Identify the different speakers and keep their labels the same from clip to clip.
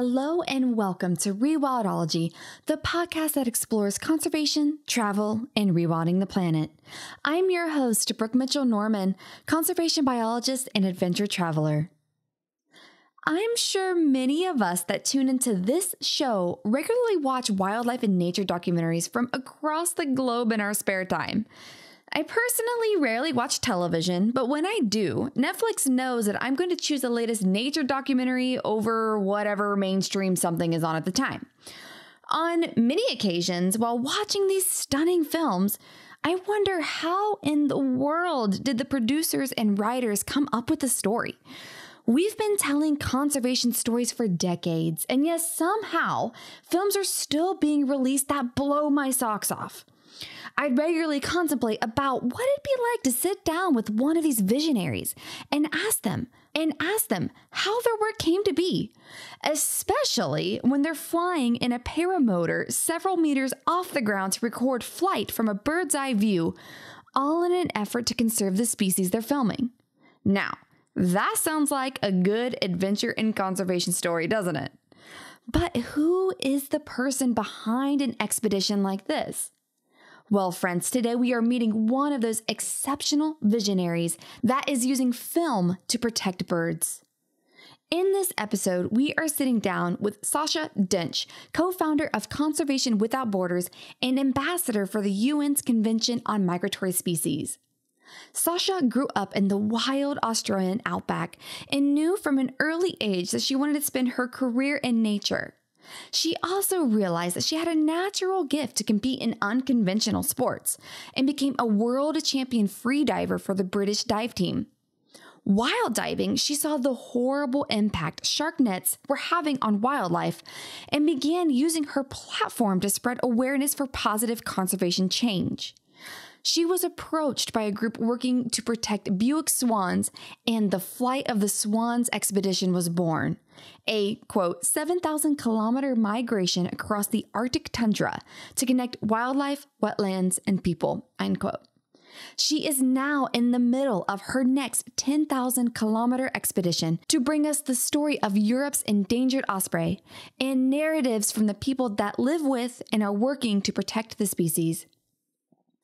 Speaker 1: Hello and welcome to Rewildology, the podcast that explores conservation, travel, and rewilding the planet. I'm your host, Brooke Mitchell-Norman, conservation biologist and adventure traveler. I'm sure many of us that tune into this show regularly watch wildlife and nature documentaries from across the globe in our spare time. I personally rarely watch television, but when I do, Netflix knows that I'm going to choose the latest nature documentary over whatever mainstream something is on at the time. On many occasions, while watching these stunning films, I wonder how in the world did the producers and writers come up with the story? We've been telling conservation stories for decades, and yet somehow films are still being released that blow my socks off. I regularly contemplate about what it'd be like to sit down with one of these visionaries and ask them how their work came to be, especially when they're flying in a paramotor several meters off the ground to record flight from a bird's eye view, all in an effort to conserve the species they're filming. Now, that sounds like a good adventure and conservation story, doesn't it? But who is the person behind an expedition like this? Well, friends, today we are meeting one of those exceptional visionaries that is using film to protect birds. In this episode, we are sitting down with Sacha Dench, co-founder of Conservation Without Borders and ambassador for the UN's Convention on Migratory Species. Sacha grew up in the wild Australian outback and knew from an early age that she wanted to spend her career in nature. She also realized that she had a natural gift to compete in unconventional sports and became a world champion free diver for the British dive team. While diving, she saw the horrible impact shark nets were having on wildlife and began using her platform to spread awareness for positive conservation change. She was approached by a group working to protect Buick swans, and the Flight of the Swans expedition was born. A, quote, 7,000-kilometer migration across the Arctic tundra to connect wildlife, wetlands, and people, end quote. She is now in the middle of her next 10,000-kilometer expedition to bring us the story of Europe's endangered osprey and narratives from the people that live with and are working to protect the species.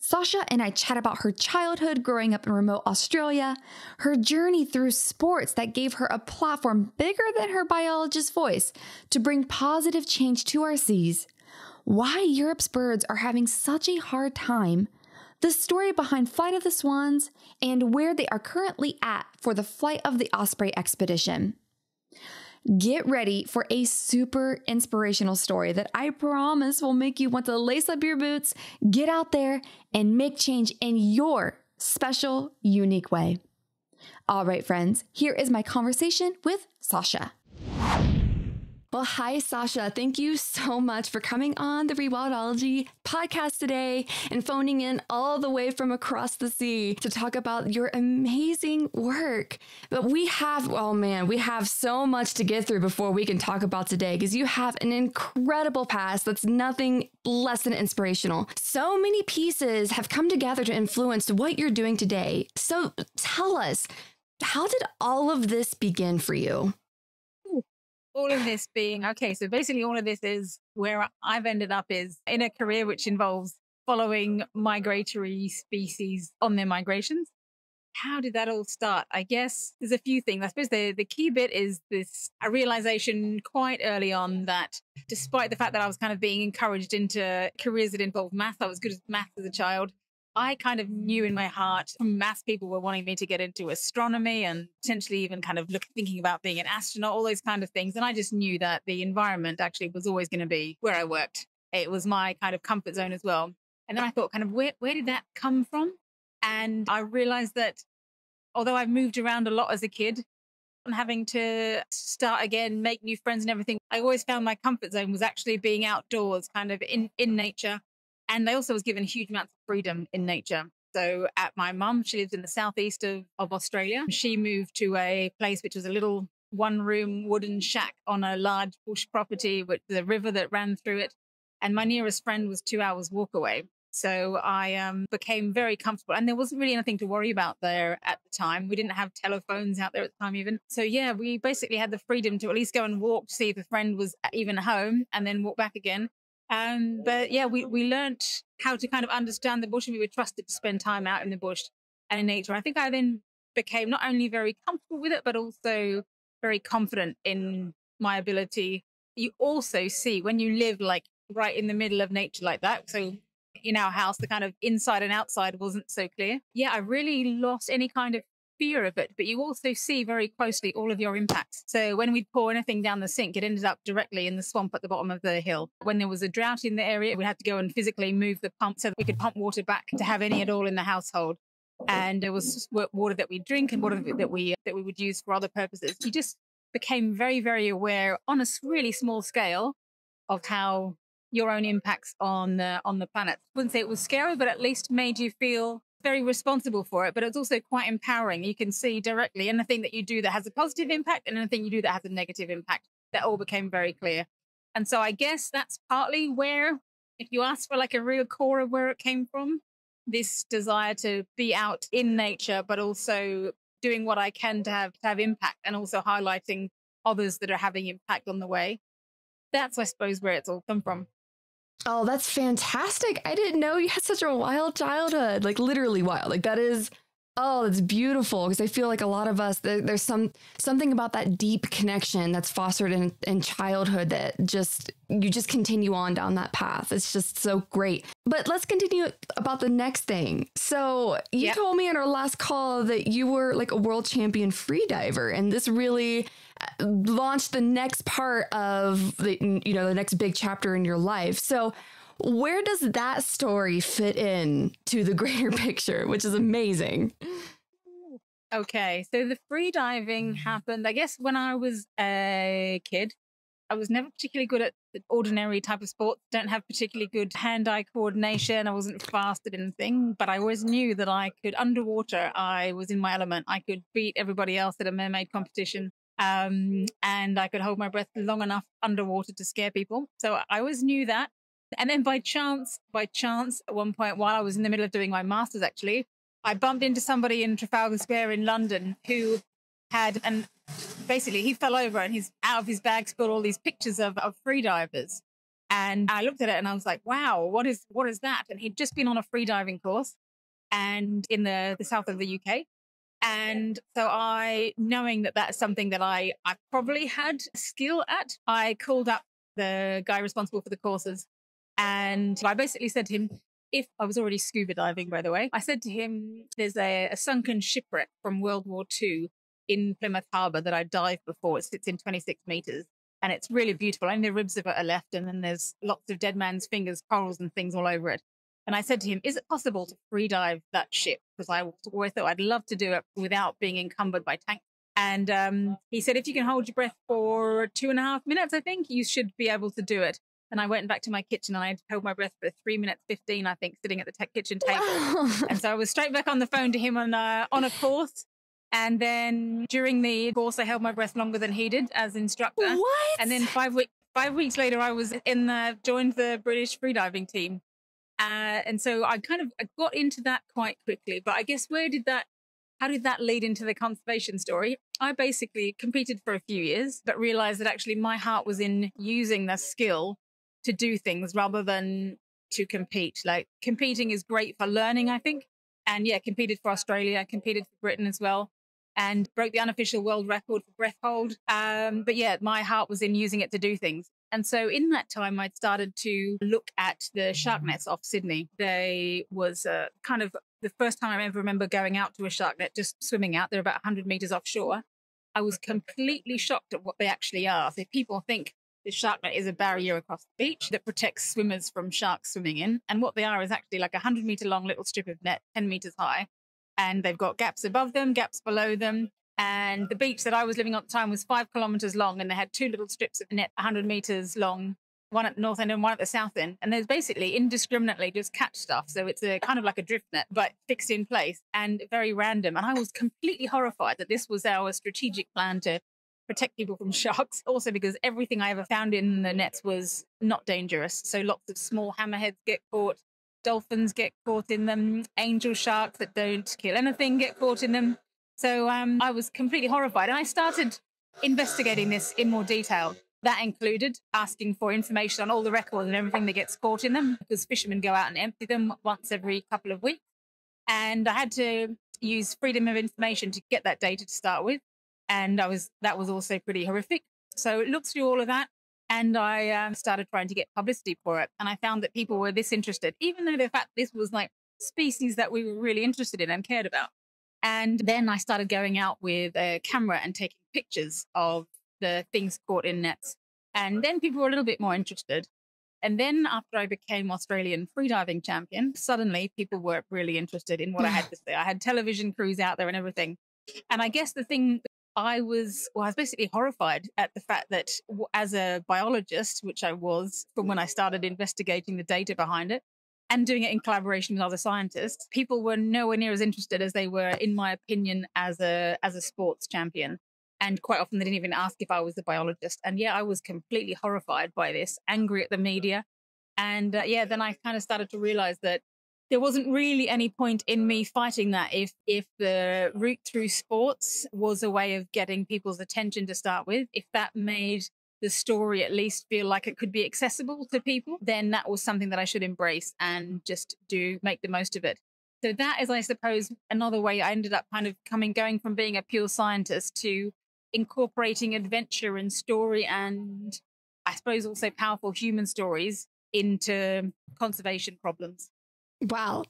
Speaker 1: Sacha and I chat about her childhood growing up in remote Australia, her journey through sports that gave her a platform bigger than her biologist's voice to bring positive change to our seas, why Europe's birds are having such a hard time, the story behind Flight of the Swans, and where they are currently at for the Flight of the Osprey expedition. Get ready for a super inspirational story that I promise will make you want to lace up your boots, get out there, and make change in your special, unique way. All right, friends, here is my conversation with Sacha. Well, hi, Sacha. Thank you so much for coming on the Rewildology podcast today and phoning in all the way from across the sea to talk about your amazing work. But we have so much to get through before we can talk about today because you have an incredible past that's nothing less than inspirational. So many pieces have come together to influence what you're doing today. So tell us, how did all of this begin for you?
Speaker 2: All of this being, okay, so basically all of this is where I've ended up is in a career which involves following migratory species on their migrations. How did that all start? I guess there's a few things. I suppose the key bit is a realization quite early on that despite the fact that I was kind of being encouraged into careers that involved math, I was good at math as a child. I kind of knew in my heart math people were wanting me to get into astronomy and potentially even kind of thinking about being an astronaut, all those kind of things. And I just knew that the environment actually was always going to be where I worked. It was my kind of comfort zone as well. And then I thought kind of where did that come from? And I realized that although I've moved around a lot as a kid and having to start again, make new friends and everything, I always found my comfort zone was actually being outdoors, kind of in nature. And I also was given huge amounts of freedom in nature. So at my mum, she lives in the southeast of Australia. She moved to a place which was a little one-room wooden shack on a large bush property with the river that ran through it. And my nearest friend was 2 hours walk away. So I became very comfortable, and there wasn't really anything to worry about there at the time. We didn't have telephones out there at the time even. So yeah, we basically had the freedom to at least go and walk to see if a friend was even home and then walk back again. But yeah, we learned how to kind of understand the bush, and we were trusted to spend time out in the bush and in nature. I think I then became not only very comfortable with it, but also very confident in my ability. You also see when you live like right in the middle of nature like that. So in our house, the kind of inside and outside wasn't so clear. Yeah, I really lost any kind of fear of it, but you also see very closely all of your impacts. So when we'd pour anything down the sink, it ended up directly in the swamp at the bottom of the hill. When there was a drought in the area, we had to go and physically move the pump so that we could pump water back to have any at all in the household. And there was water that we drink and water that we would use for other purposes. You just became very, very aware on a really small scale of how your own impacts on the planet. I wouldn't say it was scary, but at least made you feel very responsible for it. But it's also quite empowering. You can see directly anything that you do that has a positive impact and anything you do that has a negative impact. That all became very clear. And so I guess that's partly where, if you ask for like a real core of where it came from, this desire to be out in nature, but also doing what I can to have impact, and also highlighting others that are having impact on the way. That's, I suppose, where it's all come from.
Speaker 1: Oh, that's fantastic. I didn't know you had such a wild childhood, like literally wild. Like that is, oh, that's beautiful. Because I feel like a lot of us, there's something about that deep connection that's fostered in childhood that you just continue on down that path. It's just so great. But let's continue about the next thing. So you told me in our last call that you were like a world champion freediver, and this really launched the next part of the next big chapter in your life. So where does that story fit in to the greater picture, which is amazing?
Speaker 2: Okay, so the freediving happened, I guess, when I was a kid. I was never particularly good at the ordinary type of sports, don't have particularly good hand-eye coordination. I wasn't fast at anything, but I always knew that I could, underwater, I was in my element. I could beat everybody else at a mermaid competition. And I could hold my breath long enough underwater to scare people. So I always knew that. And then by chance, at one point while I was in the middle of doing my master's, actually, I bumped into somebody in Trafalgar Square in London who had, and basically he fell over and he's out of his bag spilled all these pictures of freedivers. And I looked at it and I was like, wow, what is that? And he'd just been on a freediving course and in the south of the UK. And so knowing that that's something that I probably had skill at, I called up the guy responsible for the courses. And I basically said to him, if I was already scuba diving, by the way, I said to him, there's a sunken shipwreck from World War II in Plymouth Harbour that I dived before. It sits in 26 meters and it's really beautiful. Only the ribs of it are left. And then there's lots of dead man's fingers, corals and things all over it. And I said to him, is it possible to free dive that ship? Because I always thought I'd love to do it without being encumbered by tanks. And he said, if you can hold your breath for 2.5 minutes, I think you should be able to do it. And I went back to my kitchen and I held my breath for 3 minutes 15, I think, sitting at the kitchen table. And so I was straight back on the phone to him on a course. And then during the course, I held my breath longer than he did as instructor.
Speaker 1: What?
Speaker 2: And then 5 weeks later, I was joined the British freediving team. And so I got into that quite quickly. But I guess how did that lead into the conservation story? I basically competed for a few years, but realized that actually my heart was in using the skill to do things rather than to compete. Like competing is great for learning, I think. And yeah, competed for Australia, competed for Britain as well, and broke the unofficial world record for breath hold. But yeah, my heart was in using it to do things. And so in that time, I'd started to look at the shark nets off Sydney. They was kind of the first time I ever remember going out to a shark net, just swimming out. They're about 100 meters offshore. I was completely shocked at what they actually are. So people think the shark net is a barrier across the beach that protects swimmers from sharks swimming in. And what they are is actually like a 100-meter long little strip of net, 10 meters high. And they've got gaps above them, gaps below them. And the beach that I was living on at the time was 5 kilometers long. And they had 2 little strips of net, 100 meters long, one at the north end and one at the south end. And there's basically indiscriminately just catch stuff. So it's a kind of like a drift net, but fixed in place and very random. And I was completely horrified that this was our strategic plan to protect people from sharks. Also because everything I ever found in the nets was not dangerous. So lots of small hammerheads get caught. dolphins get caught in them, angel sharks that don't kill anything get caught in them. So I was completely horrified. And I started investigating this in more detail. That included asking for information on all the records and everything that gets caught in them, because fishermen go out and empty them once every couple of weeks. And I had to use freedom of information to get that data to start with. And that was also pretty horrific. So I looked through all of that, and I started trying to get publicity for it. And I found that people were this interested, even though the fact this was like species that we were really interested in and cared about. And then I started going out with a camera and taking pictures of the things caught in nets. And then people were a little bit more interested. And then after I became Australian freediving champion, suddenly people were really interested in what I had to say. I had television crews out there and everything. And I guess the thing I was basically horrified at the fact that as a biologist, which I was from when I started investigating the data behind it and doing it in collaboration with other scientists, people were nowhere near as interested as they were, in my opinion, as a sports champion. And quite often they didn't even ask if I was a biologist. And yeah, I was completely horrified by this, angry at the media. And then I kind of started to realize that there wasn't really any point in me fighting that if the route through sports was a way of getting people's attention to start with, if that made the story at least feel like it could be accessible to people, then that was something that I should embrace and just make the most of it. So that is, I suppose, another way I ended up kind of going from being a pure scientist to incorporating adventure and story and I suppose also powerful human stories into conservation problems.
Speaker 1: Wow.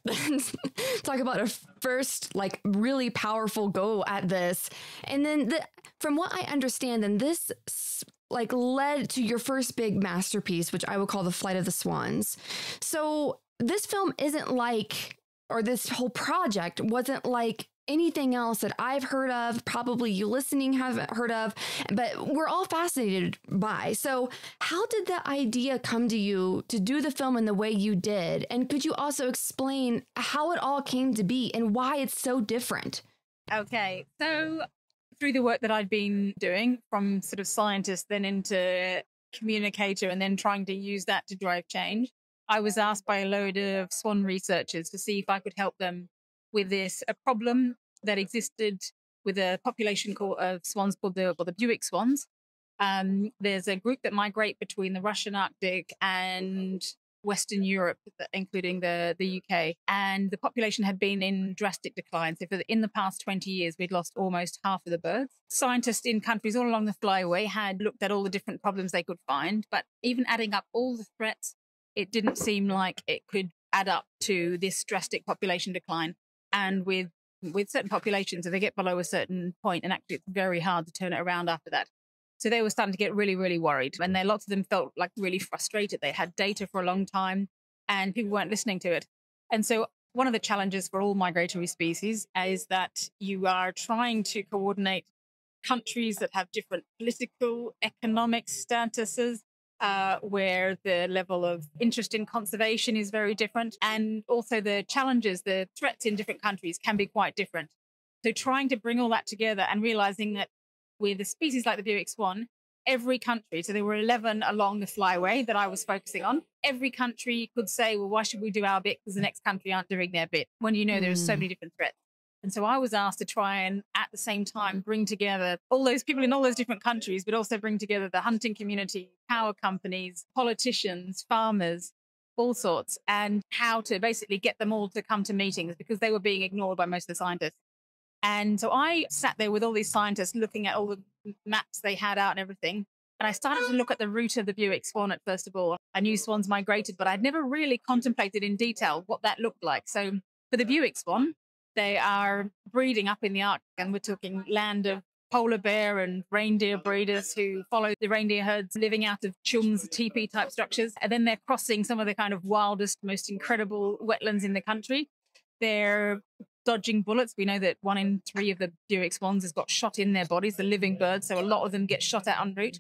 Speaker 1: Talk about a first, like, really powerful go at this. And then from what I understand, then this like led to your first big masterpiece, which I would call The Flight of the Swans. So this film isn't like, or this whole project wasn't like anything else that I've heard of, probably you listening haven't heard of, but we're all fascinated by. So how did the idea come to you to do the film in the way you did? And could you also explain how it all came to be and why it's so different?
Speaker 2: Okay, so through the work that I'd been doing from sort of scientist, then into communicator, and then trying to use that to drive change, I was asked by a load of swan researchers to see if I could help them with a problem that existed with a population of swans called the Buick swans. There's a group that migrate between the Russian Arctic and Western Europe, including the UK. And the population had been in drastic decline. So in the past 20 years, we'd lost almost half of the birds. Scientists in countries all along the flyway had looked at all the different problems they could find. But even adding up all the threats, it didn't seem like it could add up to this drastic population decline. And with certain populations, if they get below a certain point, and actually it's very hard to turn it around after that. So they were starting to get really, really worried. And lots of them felt like really frustrated. They had data for a long time and people weren't listening to it. And so one of the challenges for all migratory species is that you are trying to coordinate countries that have different political, economic statuses, where the level of interest in conservation is very different. And also the challenges, the threats in different countries can be quite different. So trying to bring all that together and realizing that with a species like the Buick swan, every country, so there were 11 along the flyway that I was focusing on, every country could say, well, why should we do our bit because the next country aren't doing their bit, when there's so many different threats. And so I was asked to try and at the same time bring together all those people in all those different countries, but also bring together the hunting community, power companies, politicians, farmers, all sorts, and how to basically get them all to come to meetings because they were being ignored by most of the scientists. And so I sat there with all these scientists looking at all the maps they had out and everything. And I started to look at the route of the Buick swan at first of all. I knew swans migrated, but I'd never really contemplated in detail what that looked like. So for the Buick swan, they are breeding up in the Arctic, and we're talking land of polar bear and reindeer breeders who follow the reindeer herds living out of chums, teepee type structures. And then they're crossing some of the kind of wildest, most incredible wetlands in the country. They're dodging bullets. We know that 1 in 3 of the Buick swans has got shot in their bodies, the living birds. So a lot of them get shot out en route.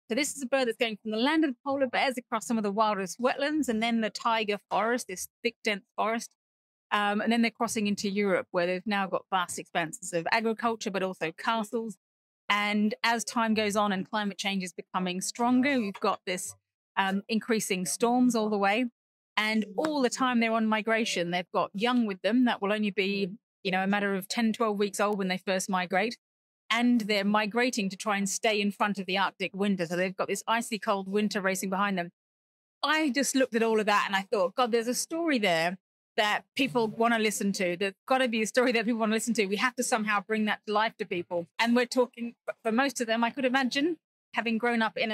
Speaker 2: So this is a bird that's going from the land of the polar bears across some of the wildest wetlands and then the taiga forest, this thick, dense forest. And then they're crossing into Europe, where they've now got vast expanses of agriculture, but also castles. And as time goes on and climate change is becoming stronger, we've got this increasing storms all the way. And all the time they're on migration, they've got young with them that will only be, a matter of 10, 12 weeks old when they first migrate. And they're migrating to try and stay in front of the Arctic winter. So they've got this icy cold winter racing behind them. I just looked at all of that and I thought, God, there's a story there that people want to listen to. There's got to be a story that people want to listen to. We have to somehow bring that to life to people. And we're talking, for most of them, I could imagine, having grown up in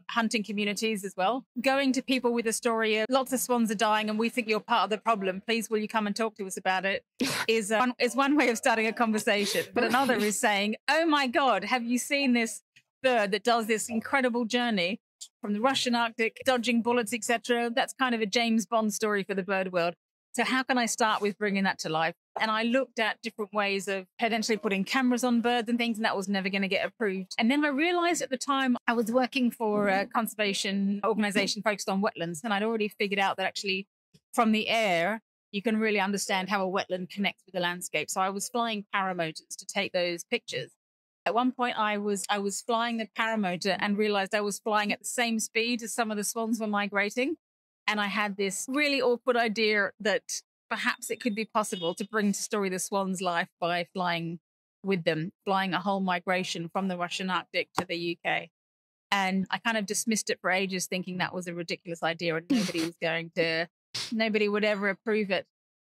Speaker 2: hunting communities as well, going to people with a story of lots of swans are dying and we think you're part of the problem. Please, will you come and talk to us about it? Is one way of starting a conversation. But another is saying, oh my God, have you seen this bird that does this incredible journey from the Russian Arctic, dodging bullets, etc.? That's kind of a James Bond story for the bird world. So how can I start with bringing that to life? And I looked at different ways of potentially putting cameras on birds and things, and that was never going to get approved. And then I realized at the time I was working for a conservation organization focused on wetlands, and I'd already figured out that actually from the air, you can really understand how a wetland connects with the landscape. So I was flying paramotors to take those pictures. At one point, I was flying the paramotor and realized I was flying at the same speed as some of the swans were migrating. And I had this really awkward idea that perhaps it could be possible to bring to story the swans' life by flying with them, flying a whole migration from the Russian Arctic to the UK. And I kind of dismissed it for ages, thinking that was a ridiculous idea and nobody would ever approve it.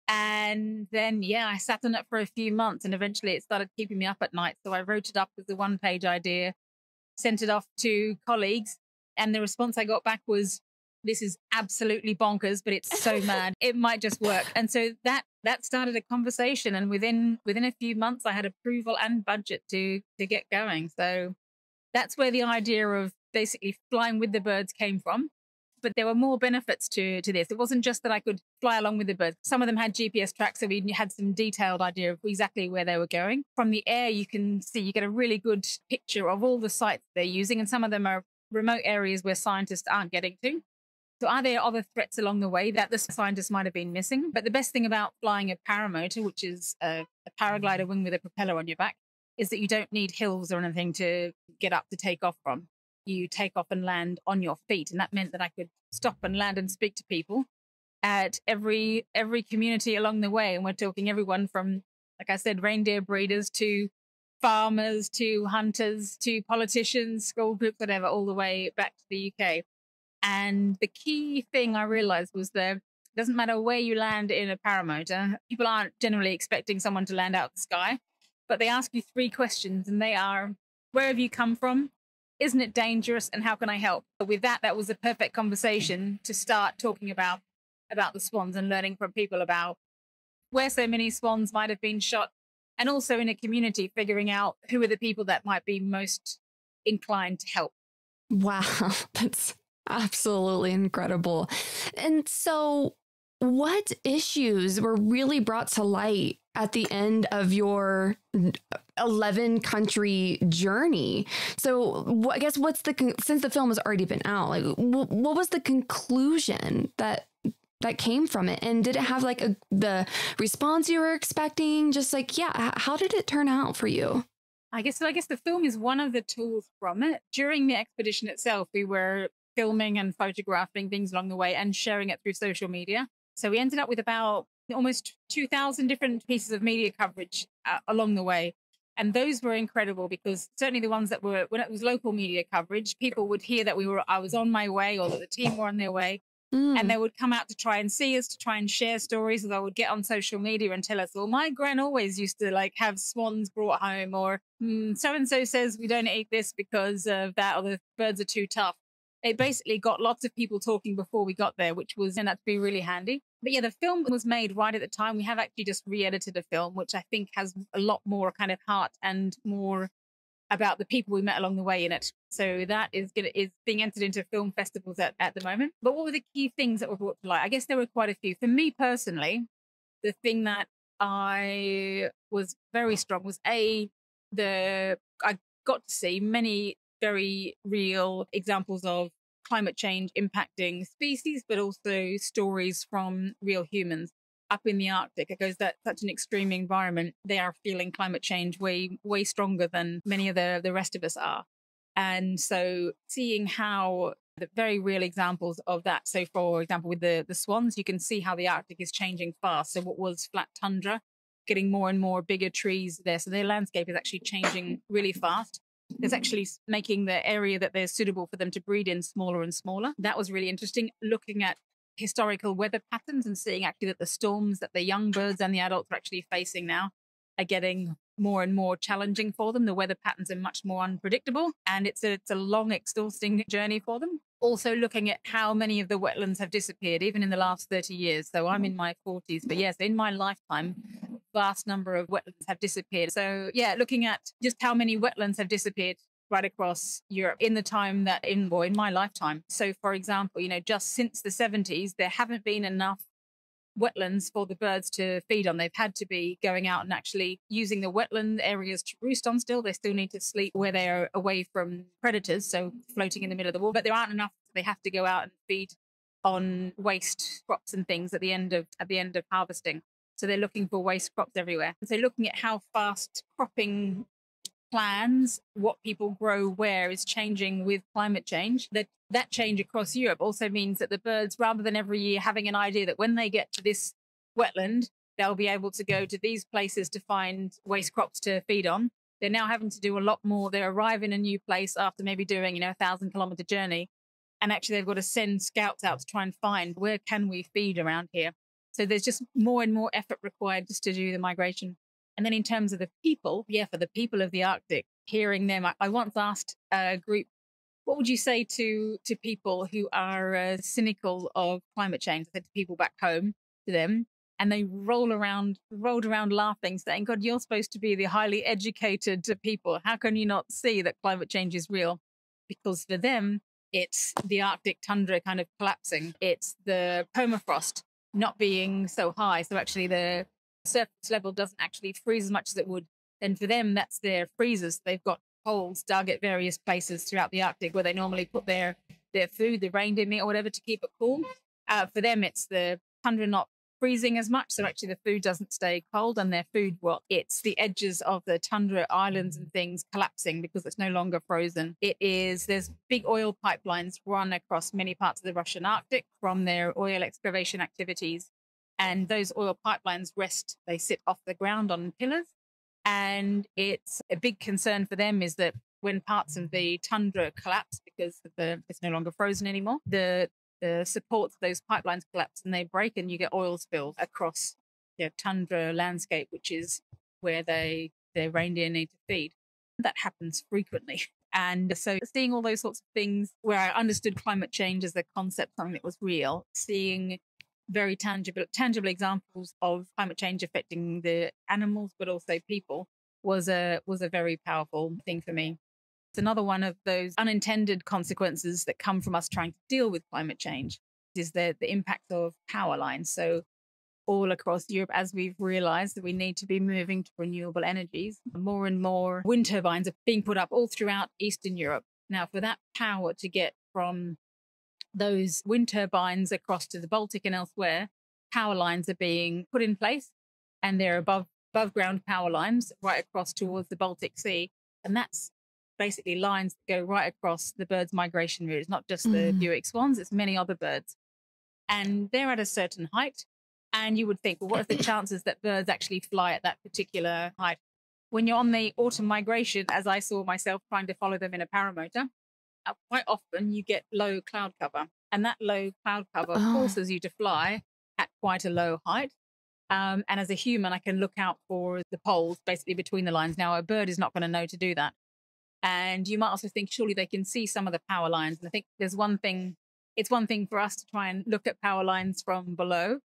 Speaker 2: And then, I sat on it for a few months and eventually it started keeping me up at night. So I wrote it up as a one-page idea, sent it off to colleagues, and the response I got back was, this is absolutely bonkers, but it's so mad. It might just work. And so that started a conversation. And within a few months, I had approval and budget to get going. So that's where the idea of basically flying with the birds came from. But there were more benefits to this. It wasn't just that I could fly along with the birds. Some of them had GPS tracks, so we had some detailed idea of exactly where they were going. From the air, you get a really good picture of all the sites they're using. And some of them are remote areas where scientists aren't getting to. So are there other threats along the way that the scientists might have been missing? But the best thing about flying a paramotor, which is a paraglider wing with a propeller on your back, is that you don't need hills or anything to get up to take off from. You take off and land on your feet. And that meant that I could stop and land and speak to people at every community along the way. And we're talking everyone from, like I said, reindeer breeders to farmers to hunters to politicians, school groups, whatever, all the way back to the UK. And the key thing I realized was that it doesn't matter where you land in a paramotor. People aren't generally expecting someone to land out of the sky, but they ask you 3 questions, and they are, where have you come from? Isn't it dangerous? And how can I help? With that was a perfect conversation to start talking about the swans and learning from people about where so many swans might have been shot, and also in a community, figuring out who are the people that might be most inclined to help.
Speaker 1: Wow, that's absolutely incredible. And so what issues were really brought to light at the end of your 11 country journey? So I guess since the film has already been out, like what was the conclusion that came from it? And did it have like the response you were expecting? Just like, how did it turn out for you?
Speaker 2: I guess the film is one of the tools from it. During the expedition itself, we were filming and photographing things along the way and sharing it through social media. So we ended up with about almost 2,000 different pieces of media coverage along the way. And those were incredible because certainly the ones that were, when it was local media coverage, people would hear that I was on my way or that the team were on their way. And they would come out to try and see us, to try and share stories, or they would get on social media and tell us, well, my gran always used to like have swans brought home, or so-and-so says we don't eat this because of that, or the birds are too tough. It basically got lots of people talking before we got there, which turned out to be really handy. But the film was made right at the time. We have actually just re-edited a film, which I think has a lot more kind of heart and more about the people we met along the way in it. So that is being entered into film festivals at the moment. But what were the key things that were brought to light? I guess there were quite a few. For me personally, the thing that I was very strong was I got to see many very real examples of climate change impacting species, but also stories from real humans up in the Arctic. Because that's such an extreme environment. They are feeling climate change way, way stronger than many of the rest of us are. And so seeing how The very real examples of that. So for example, with the swans, you can see how the Arctic is changing fast. So what was flat tundra, getting more and more bigger trees there. So their landscape is actually changing really fast. It's actually making the area that they're suitable for them to breed in smaller and smaller. That was really interesting, looking at historical weather patterns and seeing actually that the storms that the young birds and the adults are actually facing now are getting more and more challenging for them. The weather patterns are much more unpredictable, and it's a long, exhausting journey for them. Also looking at how many of the wetlands have disappeared, even in the last 30 years. So I'm in my 40s, but yes, in my lifetime, vast number of wetlands have disappeared. So yeah, looking at just how many wetlands have disappeared right across Europe in the time that in my lifetime. So for example, just since the 70s, there haven't been enough wetlands for the birds to feed on. They've had to be going out and actually using the wetland areas to roost on still. They still need to sleep where they are away from predators, so floating in the middle of the water, but there aren't enough. They have to go out and feed on waste crops and things at the end of harvesting. So they're looking for waste crops everywhere. So looking at how fast cropping plans, what people grow where, is changing with climate change. That change across Europe also means that the birds, rather than every year having an idea that when they get to this wetland, they'll be able to go to these places to find waste crops to feed on, they're now having to do a lot more. They arrive in a new place after maybe doing, 1,000-kilometer journey. And actually they've got to send scouts out to try and find where can we feed around here. So there's just more and more effort required just to do the migration. And then in terms of the people, for the people of the Arctic, hearing them, I once asked a group, what would you say to people who are cynical of climate change? I said to people back home, to them, and they rolled around laughing, saying, God, you're supposed to be the highly educated people. How can you not see that climate change is real? Because for them, it's the Arctic tundra kind of collapsing. It's the permafrost not being so high. So actually the surface level doesn't actually freeze as much as it would. And for them, that's their freezers. They've got holes dug at various places throughout the Arctic where they normally put their food, the reindeer meat or whatever, to keep it cool. For them, it's the tundra not freezing as much. So actually the food doesn't stay cold, and their food, it's the edges of the tundra islands and things collapsing because it's no longer frozen. There's big oil pipelines run across many parts of the Russian Arctic from their oil excavation activities. And those oil pipelines they sit off the ground on pillars. And it's a big concern for them is that when parts of the tundra collapse because it's no longer frozen anymore, the supports of those pipelines collapse and they break, and you get oil spills across the tundra landscape, which is where their reindeer need to feed. That happens frequently. And so seeing all those sorts of things where I understood climate change as a concept, something that was real, seeing very tangible examples of climate change affecting the animals, but also people, was a very powerful thing for me. It's another one of those unintended consequences that come from us trying to deal with climate change, is the impact of power lines. So all across Europe, as we've realized that we need to be moving to renewable energies, more and more wind turbines are being put up all throughout Eastern Europe. Now, for that power to get from those wind turbines across to the Baltic and elsewhere, power lines are being put in place, and they're above ground power lines right across towards the Baltic Sea. And that's basically lines that go right across the birds' migration route. It's not just the Buick swans, it's many other birds. And they're at a certain height. And you would think, well, what are the chances that birds actually fly at that particular height? When you're on the autumn migration, as I saw myself trying to follow them in a paramotor, quite often you get low cloud cover, and that low cloud cover forces you to fly at quite a low height. And as a human, I can look out for the poles basically between the lines. Now, a bird is not going to know to do that. And you might also think, surely they can see some of the power lines. And I think it's one thing for us to try and look at power lines from below,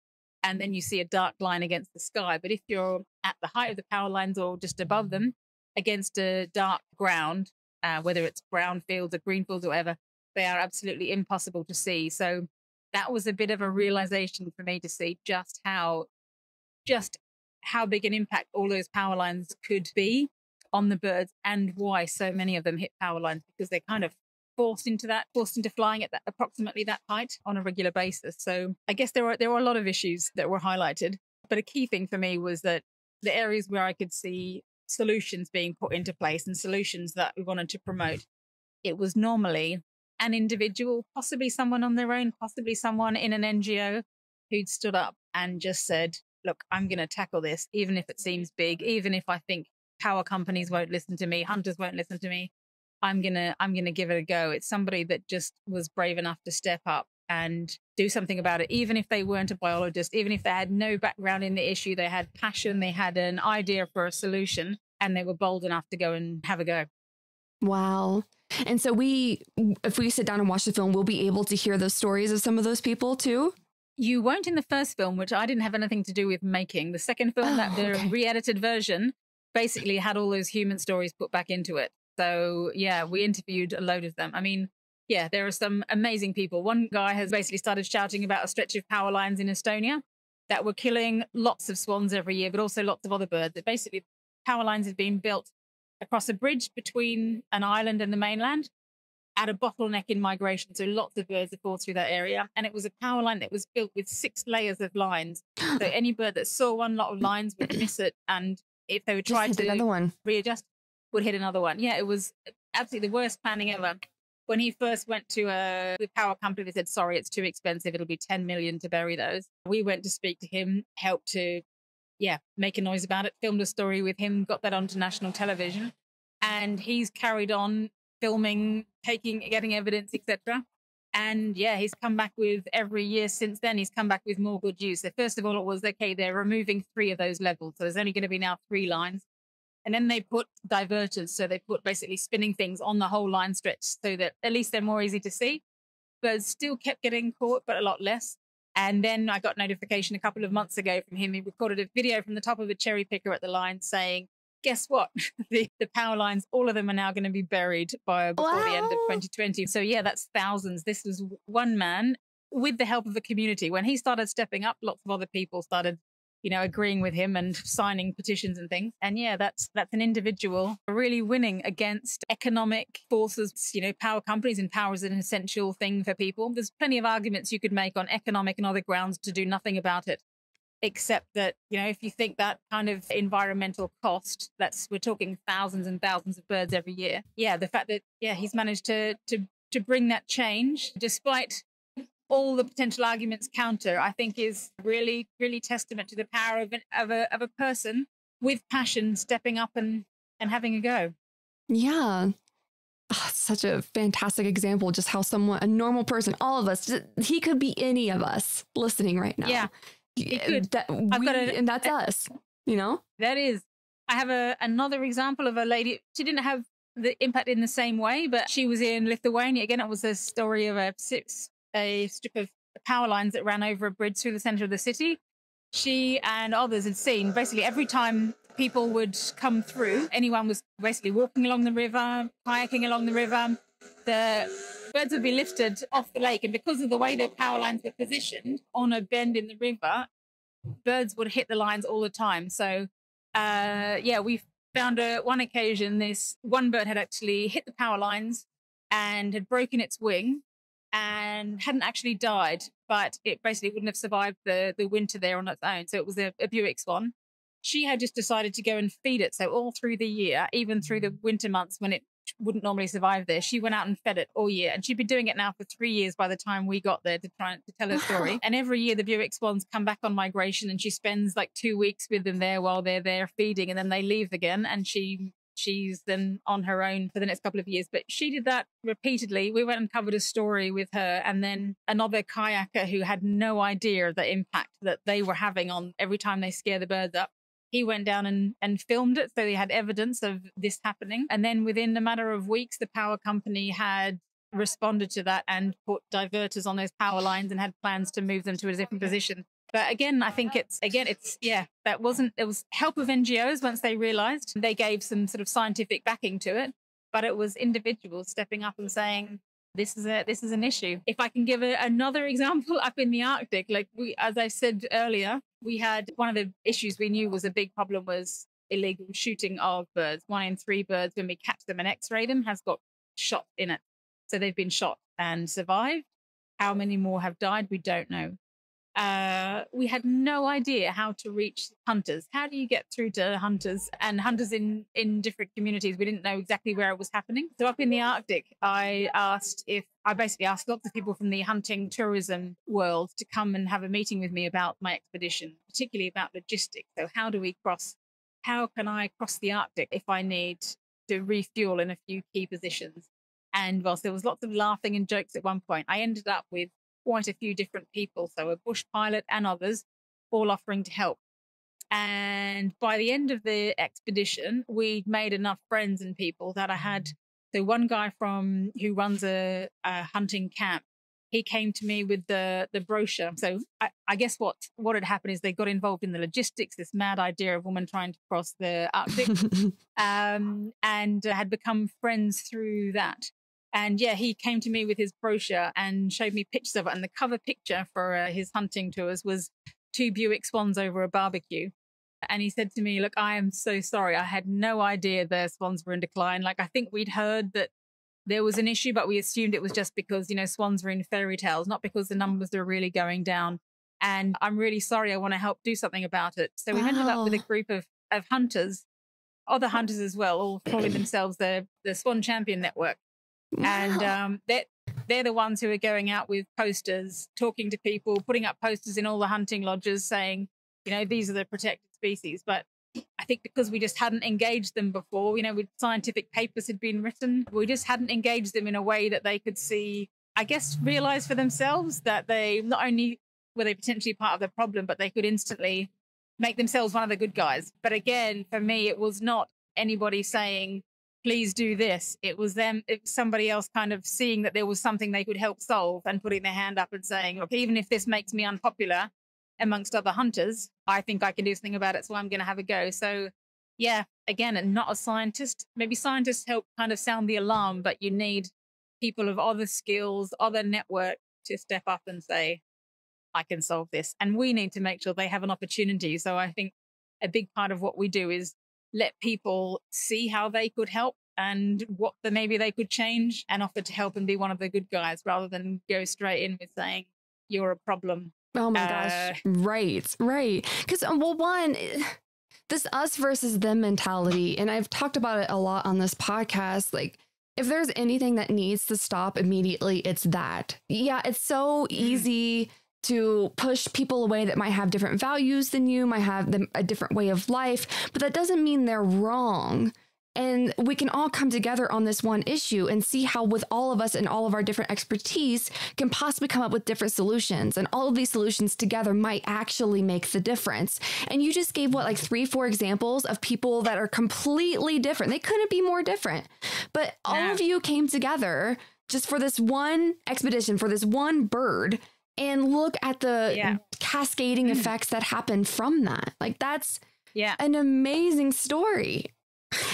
Speaker 2: and then you see a dark line against the sky. But if you're at the height of the power lines or just above them against a dark ground, whether it's brown fields or green fields or whatever, they are absolutely impossible to see. So that was a bit of a realization for me to see just how big an impact all those power lines could be on the birds, and why so many of them hit power lines, because they're kind of forced into flying at that approximately that height on a regular basis. So I guess there were a lot of issues that were highlighted, but a key thing for me was that the areas where I could see solutions being put into place and solutions that we wanted to promote, it was normally an individual, possibly someone on their own, possibly someone in an NGO who'd stood up and just said, look, I'm going to tackle this, even if it seems big, even if I think power companies won't listen to me, hunters won't listen to me. I'm gonna give it a go. It's somebody that just was brave enough to step up and do something about it, even if they weren't a biologist, even if they had no background in the issue, they had passion, they had an idea for a solution, and they were bold enough to go and have a go.
Speaker 3: Wow. And so if we sit down and watch the film, we'll be able to hear those stories of some of those people too?
Speaker 2: You won't in the first film, which I didn't have anything to do with making. The second film, the re-edited version, basically had all those human stories put back into it. So yeah, we interviewed a load of them. I mean, yeah, there are some amazing people. One guy has basically started shouting about a stretch of power lines in Estonia that were killing lots of swans every year, but also lots of other birds. That basically power lines had been built across a bridge between an island and the mainland at a bottleneck in migration. So lots of birds have fallen through that area. And it was a power line that was built with 6 layers of lines. So any bird that saw one lot of lines would miss it. And if they would try to readjust, would hit another one. Yeah, it was absolutely the worst planning ever. When he first went to the power company, they said, sorry, it's too expensive. It'll be 10 million to bury those. We went to speak to him, helped to, make a noise about it, filmed a story with him, got that onto national television. And he's carried on filming, getting evidence, etc. And he's come back with, every year since then, he's come back with more good news. So first of all, it was, okay, they're removing 3 of those levels. So there's only going to be now 3 lines. And then they put diverters. So they put basically spinning things on the whole line stretch so that at least they're more easy to see. Birds still kept getting caught, but a lot less. And then I got notification a couple of months ago from him. He recorded a video from the top of a cherry picker at the line saying, guess what? the power lines, all of them are now going to be buried before the end of 2020. So that's thousands. This was one man with the help of the community. When he started stepping up, lots of other people started agreeing with him and signing petitions and things. And that's an individual really winning against economic forces. Power companies, and power is an essential thing for people. There's plenty of arguments you could make on economic and other grounds to do nothing about it. Except that, if you think that kind of environmental cost, we're talking thousands and thousands of birds every year. The fact that, he's managed to bring that change, despite all the potential arguments counter, I think is really, really testament to the power of a person with passion stepping up and having a go.
Speaker 3: Yeah. Oh, such a fantastic example, just how a normal person, all of us, he could be any of us listening right now.
Speaker 2: Yeah, he could.
Speaker 3: And that's us,
Speaker 2: That is. I have another example of a lady. She didn't have the impact in the same way, but she was in Lithuania. Again, it was a story of a strip of power lines that ran over a bridge through the center of the city. She and others had seen basically every time people would come through, anyone was basically walking along the river, kayaking along the river, the birds would be lifted off the lake. And because of the way the power lines were positioned on a bend in the river, birds would hit the lines all the time. So, we found one occasion, this one bird had actually hit the power lines and had broken its wing and hadn't actually died, but it basically wouldn't have survived the winter there on its own. So it was a Buick swan. She had just decided to go and feed it. So all through the year, even through the winter months when it wouldn't normally survive there, she went out and fed it all year. And she'd been doing it now for 3 years by the time we got there to try to tell her story. And every year the Buick swans come back on migration, and she spends like 2 weeks with them there while they're there feeding, and then they leave again, and she's then on her own for the next couple of years. But she did that repeatedly. We went and covered a story with her, and then another kayaker who had no idea the impact that they were having on every time they scare the birds up. He went down and filmed it, so he had evidence of this happening. And then within a matter of weeks, the power company had responded to that and put diverters on those power lines and had plans to move them to a different position. But again, I think it was help of NGOs once they realized. They gave some sort of scientific backing to it, but it was individuals stepping up and saying, this is an issue. If I can give another example, up in the Arctic, as I said earlier, we had one of the issues we knew was a big problem was illegal shooting of birds. 1 in 3 birds, when we catch them and x-ray them, has got shot in it. So they've been shot and survived. How many more have died? We don't know. we had no idea how to reach hunters. How do you get through to hunters and hunters in different communities? We didn't know exactly where it was happening. So up in the Arctic, I basically asked lots of people from the hunting tourism world to come and have a meeting with me about my expedition, particularly about logistics. So how can I cross the Arctic if I need to refuel in a few key positions? And whilst there was lots of laughing and jokes at one point, I ended up with quite a few different people, so a bush pilot and others, all offering to help. And by the end of the expedition, we'd made enough friends and people that I had. So one guy who runs a hunting camp, he came to me with the brochure. So I guess what had happened is they got involved in the logistics, this mad idea of women trying to cross the Arctic, and had become friends through that. And yeah, he came to me with his brochure and showed me pictures of it. And the cover picture for his hunting tours was 2 Buick Swans over a barbecue. And he said to me, look, I am so sorry. I had no idea the swans were in decline. Like, I think we'd heard that there was an issue, but we assumed it was just because, swans were in fairy tales, not because the numbers are really going down. And I'm really sorry. I want to help do something about it. So we've ended up with a group of hunters, other hunters as well, all calling themselves the Swan Champion Network. Wow. And they're the ones who are going out with posters, talking to people, putting up posters in all the hunting lodges saying, these are the protected species. But I think because we just hadn't engaged them before, with scientific papers had been written, we just hadn't engaged them in a way that they could see, I guess, realize for themselves that they not only were they potentially part of the problem, but they could instantly make themselves one of the good guys. But again, for me, it was not anybody saying, please do this. It was somebody else kind of seeing that there was something they could help solve and putting their hand up and saying, look, even if this makes me unpopular amongst other hunters, I think I can do something about it, so I'm going to have a go. So yeah, again, and not a scientist. Maybe scientists help kind of sound the alarm, but you need people of other skills, other network to step up and say, I can solve this. And we need to make sure they have an opportunity. So I think a big part of what we do is let people see how they could help and what maybe they could change and offer to help and be one of the good guys rather than go straight in with saying, you're a problem.
Speaker 3: Oh my gosh. Right. Because, one, this us versus them mentality, and I've talked about it a lot on this podcast, like, if there's anything that needs to stop immediately, it's that. Yeah, it's so easy to push people away that might have different values than you, might have a different way of life, but that doesn't mean they're wrong. And we can all come together on this one issue and see how with all of us and all of our different expertise can possibly come up with different solutions. And all of these solutions together might actually make the difference. And you just gave 3-4 examples of people that are completely different. They couldn't be more different, but all of you came together just for this one expedition, for this one bird. And look at the cascading effects that happen from that. Like, that's an amazing story.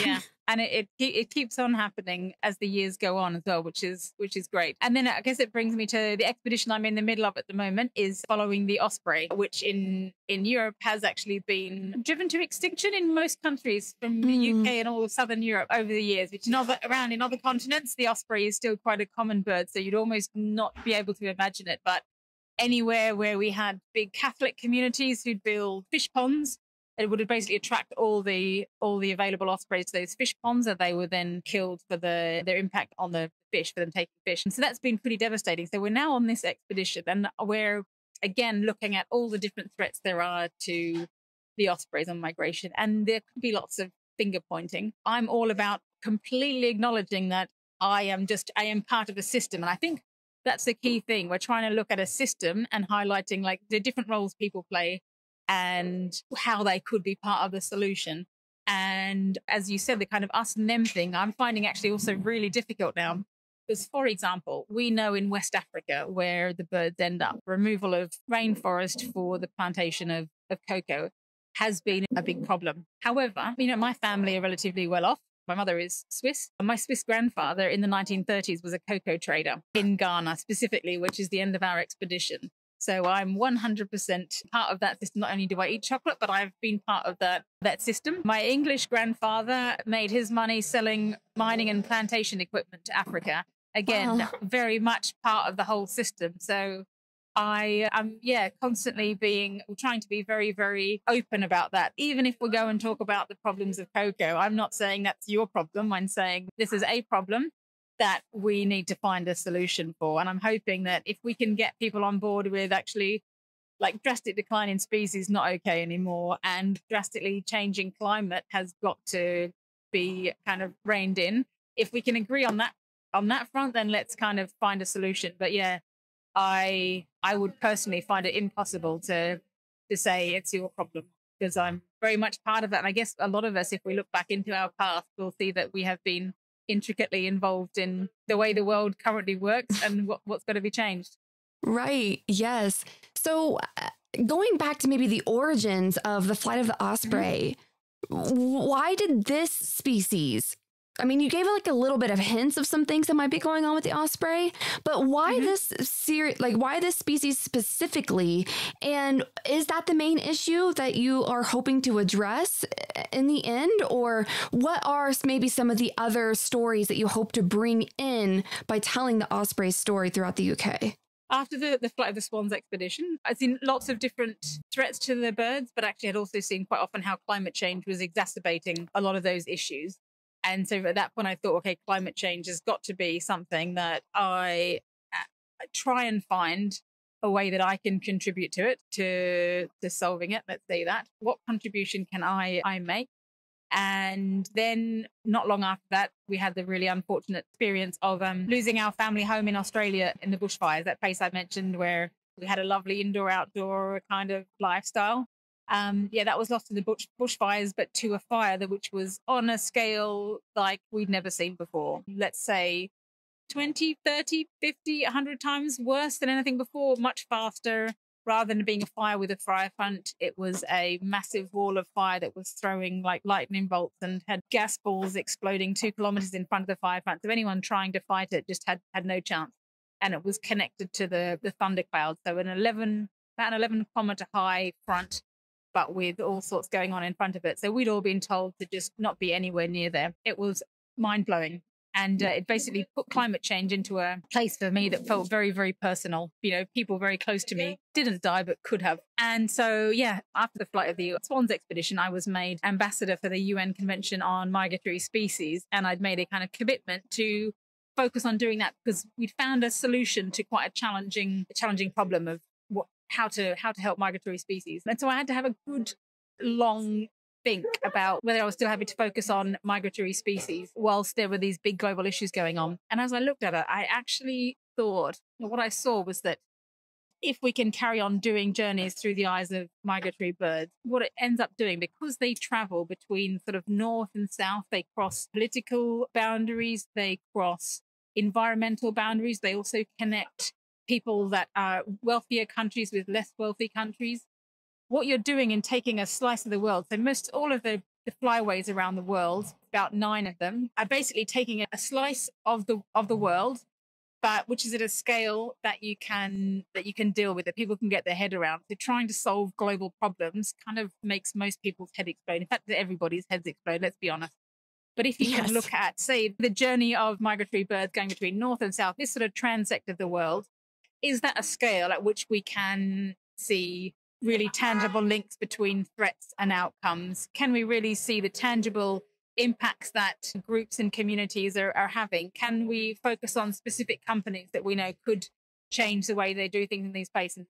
Speaker 2: Yeah. And it keeps on happening as the years go on as well, which is great. And then I guess it brings me to the expedition I'm in the middle of at the moment is following the Osprey, which in Europe has actually been driven to extinction in most countries from the UK and all of Southern Europe over the years, which around in other continents, the Osprey is still quite a common bird. So you'd almost not be able to imagine it. But anywhere where we had big Catholic communities who'd build fish ponds, it would basically attract all the available ospreys to those fish ponds, and they were then killed for their impact on the fish, for them taking fish. And so that's been pretty devastating. So we're now on this expedition, and we're again looking at all the different threats there are to the ospreys on migration. And there could be lots of finger pointing. I'm all about completely acknowledging that I am part of a system. And I think that's the key thing. We're trying to look at a system and highlighting like the different roles people play and how they could be part of the solution. And as you said, the kind of us and them thing, I'm finding actually also really difficult now. Because, for example, we know in West Africa where the birds end up, removal of rainforest for the plantation of cocoa has been a big problem. However, my family are relatively well off. My mother is Swiss. My Swiss grandfather in the 1930s was a cocoa trader in Ghana specifically, which is the end of our expedition. So I'm 100% part of that system. Not only do I eat chocolate, but I've been part of that system. My English grandfather made his money selling mining and plantation equipment to Africa. Again, very much part of the whole system. So I am, constantly trying to be very, very open about that. Even if we go and talk about the problems of cocoa, I'm not saying that's your problem. I'm saying this is a problem that we need to find a solution for. And I'm hoping that if we can get people on board with actually like drastic decline in species, not okay anymore, and drastically changing climate has got to be kind of reined in. If we can agree on that front, then let's kind of find a solution. But yeah, I would personally find it impossible to say it's your problem, because I'm very much part of that. And I guess a lot of us, if we look back into our past, we'll see that we have been intricately involved in the way the world currently works and what's got to be changed.
Speaker 3: Right. Yes. So going back to maybe the origins of the flight of the osprey, why did this species, I mean, you gave like a little bit of hints of some things that might be going on with the osprey, but why this series, like why this species specifically? And is that the main issue that you are hoping to address in the end? Or what are maybe some of the other stories that you hope to bring in by telling the osprey story throughout the UK?
Speaker 2: After the flight of the Swans expedition, I'd seen lots of different threats to the birds, but actually I'd also seen quite often how climate change was exacerbating a lot of those issues. And so at that point, I thought, okay, climate change has got to be something that I try and find a way that I can contribute to it, to solving it. Let's say that. What contribution can I make? And then not long after that, we had the really unfortunate experience of losing our family home in Australia in the bushfires, that place I mentioned where we had a lovely indoor-outdoor kind of lifestyle. That was lost in the bushfires, but to a fire which was on a scale like we'd never seen before. Let's say 20, 30, 50, 100 times worse than anything before, much faster. Rather than being a fire with a fire front, it was a massive wall of fire that was throwing like lightning bolts and had gas balls exploding 2 kilometers in front of the fire front. So anyone trying to fight it just had no chance. And it was connected to the thunder cloud. So about an 11-kilometer high front, but with all sorts going on in front of it. So we'd all been told to just not be anywhere near there. It was mind-blowing. And it basically put climate change into a place for me that felt very, very personal. You know, people very close to me didn't die, but could have. And so, after the flight of the Swans expedition, I was made ambassador for the UN Convention on Migratory Species. And I'd made a kind of commitment to focus on doing that because we'd found a solution to quite a challenging problem of how to help migratory species. And so I had to have a good, long think about whether I was still happy to focus on migratory species whilst there were these big global issues going on. And as I looked at it, I actually thought, what I saw was that if we can carry on doing journeys through the eyes of migratory birds, what it ends up doing, because they travel between sort of north and south, they cross political boundaries, they cross environmental boundaries, they also connect people that are wealthier countries with less wealthy countries. What you're doing in taking a slice of the world, so all of the flyways around the world, about 9 of them, are basically taking a slice of the world, but which is at a scale that you can deal with, that people can get their head around. So trying to solve global problems kind of makes most people's head explode. In fact, everybody's heads explode, let's be honest. But if you can look at, say, the journey of migratory birds going between north and south, this sort of transect of the world, is that a scale at which we can see really tangible links between threats and outcomes? Can we really see the tangible impacts that groups and communities are having? Can we focus on specific companies that we know could change the way they do things in these places?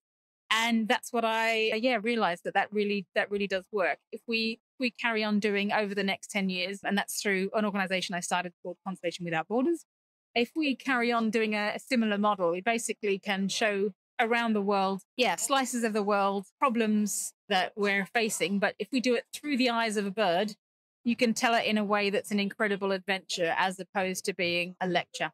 Speaker 2: And that's what I realized that really does work. If we carry on doing over the next 10 years, and that's through an organization I started called Conservation Without Borders. If we carry on doing a similar model, we basically can show around the world, slices of the world, problems that we're facing. But if we do it through the eyes of a bird, you can tell it in a way that's an incredible adventure as opposed to being a lecture.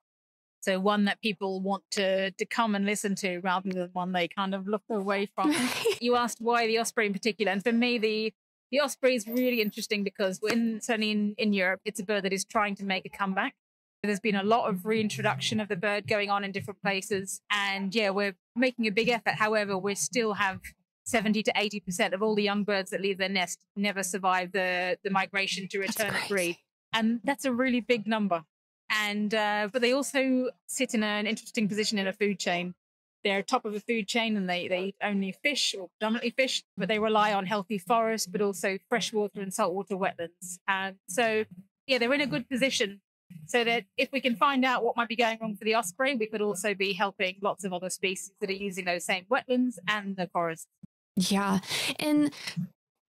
Speaker 2: So one that people want to come and listen to rather than one they kind of look away from. You asked why the osprey in particular. And for me, the osprey is really interesting because certainly in Europe, it's a bird that is trying to make a comeback. There's been a lot of reintroduction of the bird going on in different places. And we're making a big effort. However, we still have 70 to 80% of all the young birds that leave their nest never survive the migration to return and breed. And that's a really big number. And but they also sit in an interesting position in a food chain. they're top of a food chain and they eat only fish or predominantly fish, but they rely on healthy forests, but also freshwater and saltwater wetlands. And so, yeah, they're in a good position so that if we can find out what might be going wrong for the osprey, we could also be helping lots of other species that are using those same wetlands and the forests.
Speaker 3: Yeah. And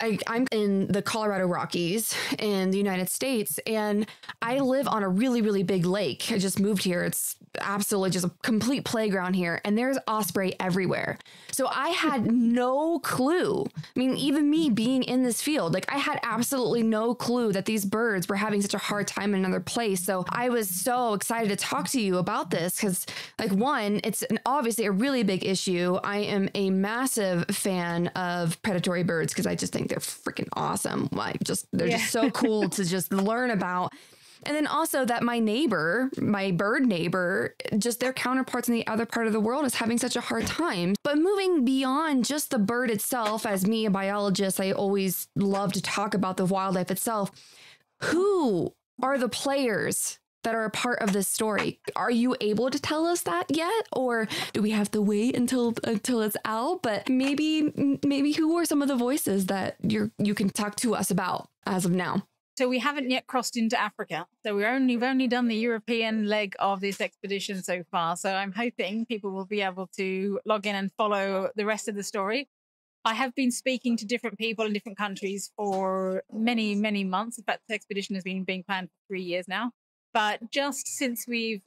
Speaker 3: I'm in the Colorado Rockies in the United States, and I live on a really, really big lake. I just moved here. It's absolutely just a complete playground here, and there's osprey everywhere. So I had no clue. I mean, even me being in this field, like I had absolutely no clue that these birds were having such a hard time in another place. So I was so excited to talk to you about this because, like, one, it's obviously a really big issue. I am a massive fan of predatory birds because I just think they're freaking awesome. Like, they're just so cool to just learn about. And then also that my neighbor, my bird neighbor, just their counterparts in the other part of the world is having such a hard time. But moving beyond just the bird itself, as me, a biologist, I always love to talk about the wildlife itself. Who are the players that are a part of this story? Are you able to tell us that yet? Or do we have to wait until it's out? But maybe who are some of the voices that you can talk to us about as of now?
Speaker 2: So we haven't yet crossed into Africa. So we've only done the European leg of this expedition so far. So I'm hoping people will be able to log in and follow the rest of the story. I have been speaking to different people in different countries for many, many months. In fact, the expedition has been being planned for 3 years now. But just since we've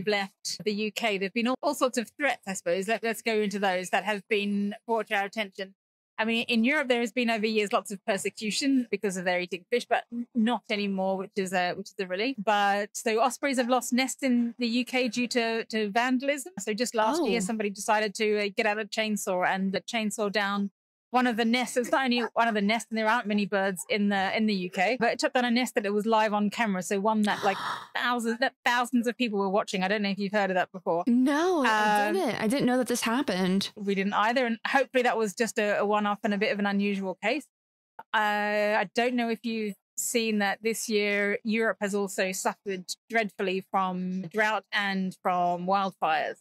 Speaker 2: left the UK, there've been all sorts of threats, I suppose. Let's go into those that have been brought to our attention. I mean, in Europe, there has been over years lots of persecution because of their eating fish, but not anymore, which is a relief. But so ospreys have lost nests in the UK due to vandalism. So just last year, somebody decided to get out a chainsaw and chainsaw down one of the nests. It's not only one of the nests, and there aren't many birds in the UK, but it took down a nest that it was live on camera. So one that like thousands of people were watching. I don't know if you've heard of that before.
Speaker 3: No, I didn't. I didn't know that this happened.
Speaker 2: We didn't either. And hopefully that was just a one-off and a bit of an unusual case. I don't know if you've seen that this year, Europe has also suffered dreadfully from drought and from wildfires.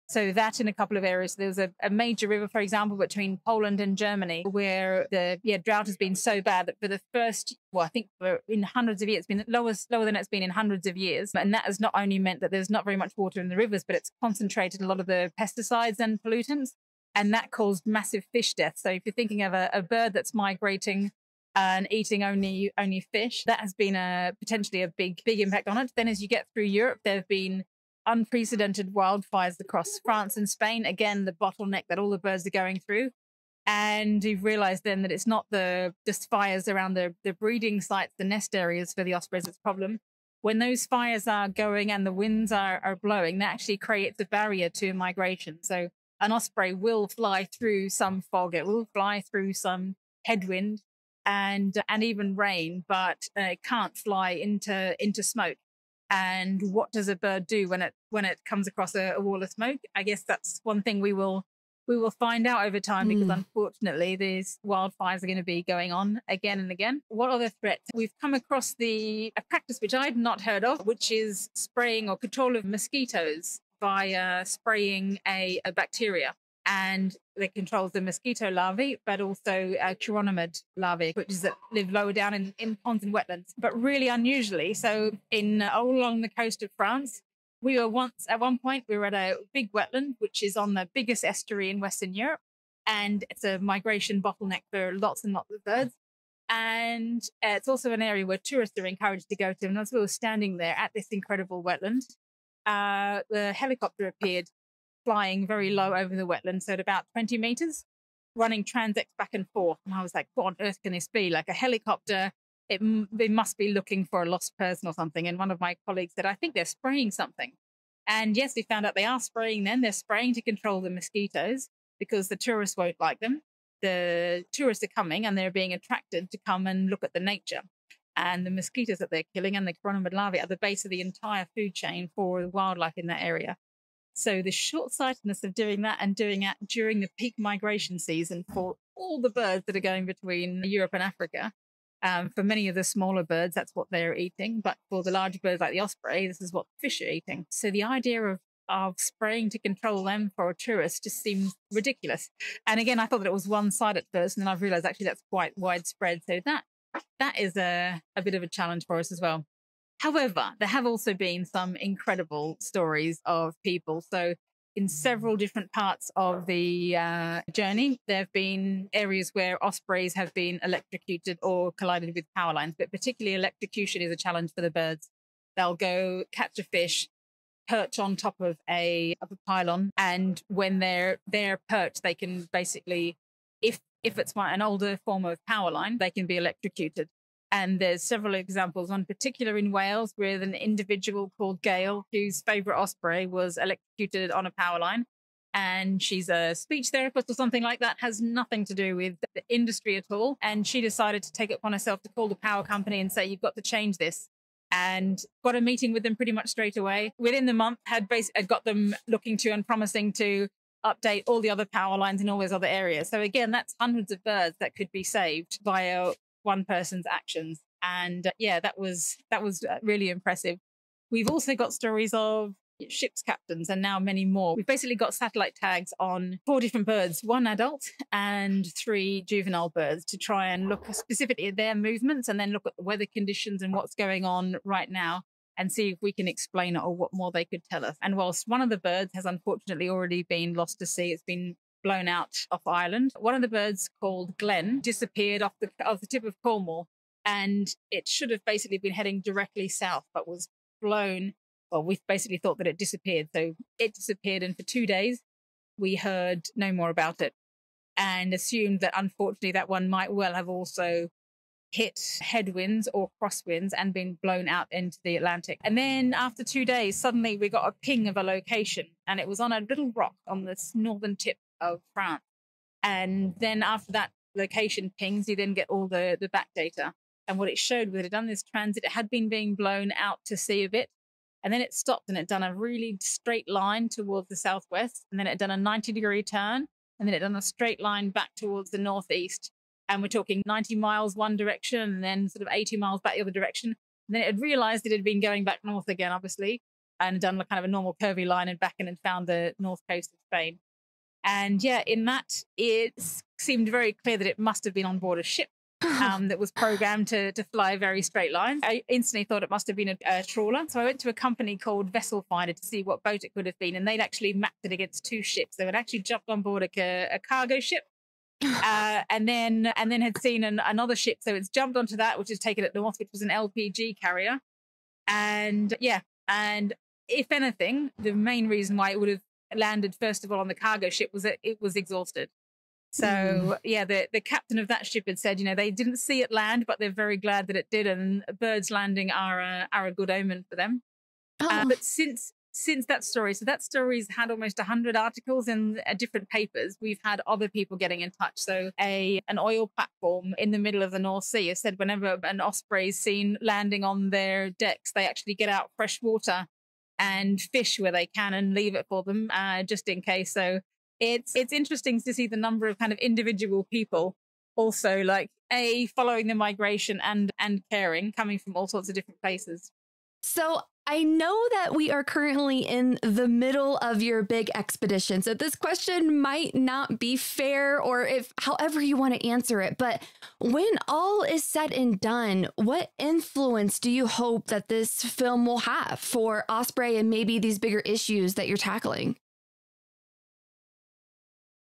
Speaker 2: So that in a couple of areas. There's a major river, for example, between Poland and Germany, where the drought has been so bad that for the first, I think in hundreds of years, it's been lower than it's been in hundreds of years. And that has not only meant that there's not very much water in the rivers, but it's concentrated a lot of the pesticides and pollutants. And that caused massive fish deaths. So if you're thinking of a bird that's migrating and eating only fish, that has been potentially a big impact on it. Then as you get through Europe, there have been unprecedented wildfires across France and Spain. Again, the bottleneck that all the birds are going through. And you've realized then that it's not just fires around the breeding sites, the nest areas for the ospreys that's a problem. When those fires are going and the winds are blowing, that actually creates a barrier to migration. So an osprey will fly through some fog, it will fly through some headwind and even rain, but it can't fly into smoke. And what does a bird do when it comes across a wall of smoke? I guess that's one thing we will find out over time, because unfortunately these wildfires are going to be going on again and again. What other threats? We've come across a practice which I'd not heard of, which is spraying or control of mosquitoes by spraying a bacteria. And it controls the mosquito larvae, but also chironomid larvae, which live lower down in ponds and wetlands. But really unusually, so all along the coast of France, at one point, we were at a big wetland, which is on the biggest estuary in Western Europe. And it's a migration bottleneck for lots and lots of birds. And it's also an area where tourists are encouraged to go to. And as we were standing there at this incredible wetland, the helicopter appeared, flying very low over the wetland, so at about 20 meters, running transects back and forth. And I was like, what on earth can this be? Like a helicopter, they must be looking for a lost person or something. And one of my colleagues said, I think they're spraying something. And yes, we found out they are spraying then. They're spraying to control the mosquitoes because the tourists won't like them. The tourists are coming and they're being attracted to come and look at the nature. And the mosquitoes that they're killing and the chironomid larvae are the base of the entire food chain for the wildlife in that area. So the short-sightedness of doing that and doing it during the peak migration season for all the birds that are going between Europe and Africa, for many of the smaller birds, that's what they're eating. But for the larger birds like the osprey, this is what fish are eating. So the idea of spraying to control them for a tourist just seems ridiculous. And again, I thought that it was one side at first, and then I've realized actually that's quite widespread. So that is a bit of a challenge for us as well. However, there have also been some incredible stories of people. So in several different parts of the journey, there have been areas where ospreys have been electrocuted or collided with power lines, but particularly electrocution is a challenge for the birds. They'll go catch a fish, perch on top of a pylon, and when they're perched, they can basically, if it's an older form of power line, they can be electrocuted. And there's several examples, one particular in Wales, with an individual called Gail, whose favourite osprey was electrocuted on a power line. And she's a speech therapist or something like that, has nothing to do with the industry at all. And she decided to take it upon herself to call the power company and say, you've got to change this. And got a meeting with them pretty much straight away. Within the month, had got them looking to and promising to update all the other power lines in all those other areas. So again, that's hundreds of birds that could be saved via one person's actions. And that was really impressive. We've also got stories of ship's captains and now many more. We've basically got satellite tags on 4 different birds, 1 adult and 3 juvenile birds, to try and look specifically at their movements and then look at the weather conditions and what's going on right now and see if we can explain it or what more they could tell us. And whilst one of the birds has unfortunately already been lost to sea, it's been blown out off Ireland. One of the birds, called Glenn, disappeared off the tip of Cornwall, and it should have basically been heading directly south, but was blown. Well, we basically thought that it disappeared. So it disappeared, and for 2 days, we heard no more about it and assumed that unfortunately that one might well have also hit headwinds or crosswinds and been blown out into the Atlantic. And then after 2 days, suddenly we got a ping of a location, and it was on a little rock on the northern tip of France. And then after that location pings, you then get all the back data. And what it showed was it had done this transit, it had been being blown out to sea a bit, and then it stopped and it done a really straight line towards the southwest, and then it had done a 90-degree turn, and then it done a straight line back towards the northeast. And we're talking 90 miles one direction and then sort of 80 miles back the other direction. And then it had realized it had been going back north again, obviously, and done kind of a normal curvy line and back in and found the north coast of Spain. And in that, it seemed very clear that it must have been on board a ship that was programmed to fly a very straight line. I instantly thought it must have been a trawler. So I went to a company called Vessel Finder to see what boat it could have been. And they'd actually mapped it against 2 ships. They had actually jumped on board a cargo ship and then had seen another ship. So it's jumped onto that, which is taken at north, which was an LPG carrier. And and if anything, the main reason why it would have landed first of all on the cargo ship was that it was exhausted. So the captain of that ship had said, they didn't see it land, but they're very glad that it did, and birds landing are a good omen for them. But since that story, so that story's had almost 100 articles in different papers. We've had other people getting in touch. So an oil platform in the middle of the North Sea has said whenever an osprey is seen landing on their decks, they actually get out fresh water and fish where they can and leave it for them just in case. So it's interesting to see the number of kind of individual people also following the migration and caring, coming from all sorts of different places.
Speaker 3: So I know that we are currently in the middle of your big expedition, so this question might not be fair, or however you want to answer it, but when all is said and done, what influence do you hope that this film will have for Osprey and maybe these bigger issues that you're tackling?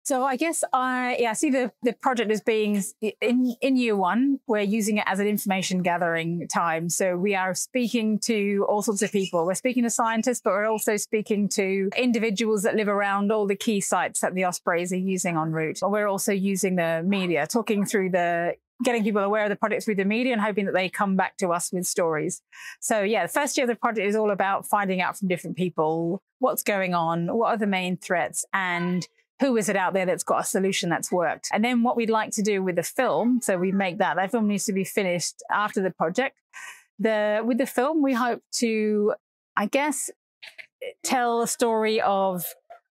Speaker 2: So I guess I see the project as being in year 1, we're using it as an information gathering time. So we are speaking to all sorts of people. We're speaking to scientists, but we're also speaking to individuals that live around all the key sites that the ospreys are using en route. We're also using the media, talking through getting people aware of the project through the media and hoping that they come back to us with stories. So the first year of the project is all about finding out from different people what's going on, what are the main threats, and who is it out there that's got a solution that's worked. And then what we'd like to do with the film, so we make that film needs to be finished after the project. With the film, we hope to, I guess, tell a story of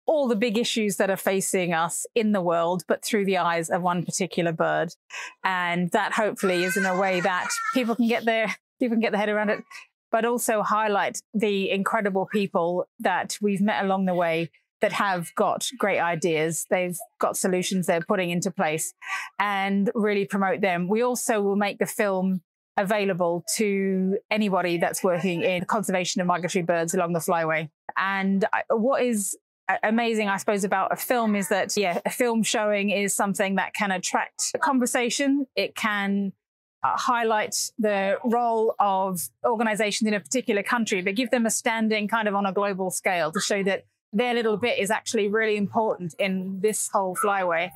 Speaker 2: all the big issues that are facing us in the world, but through the eyes of one particular bird. And that hopefully is in a way that people can get their head around it. but also highlight the incredible people that we've met along the way that have got great ideas. They've got solutions they're putting into place, and really promote them. We also will make the film available to anybody that's working in conservation of migratory birds along the flyway. And what is amazing, I suppose, about a film is that, a film showing is something that can attract conversation. It can highlight the role of organizations in a particular country, but give them a standing kind of on a global scale to show that their little bit is actually really important in this whole flyway.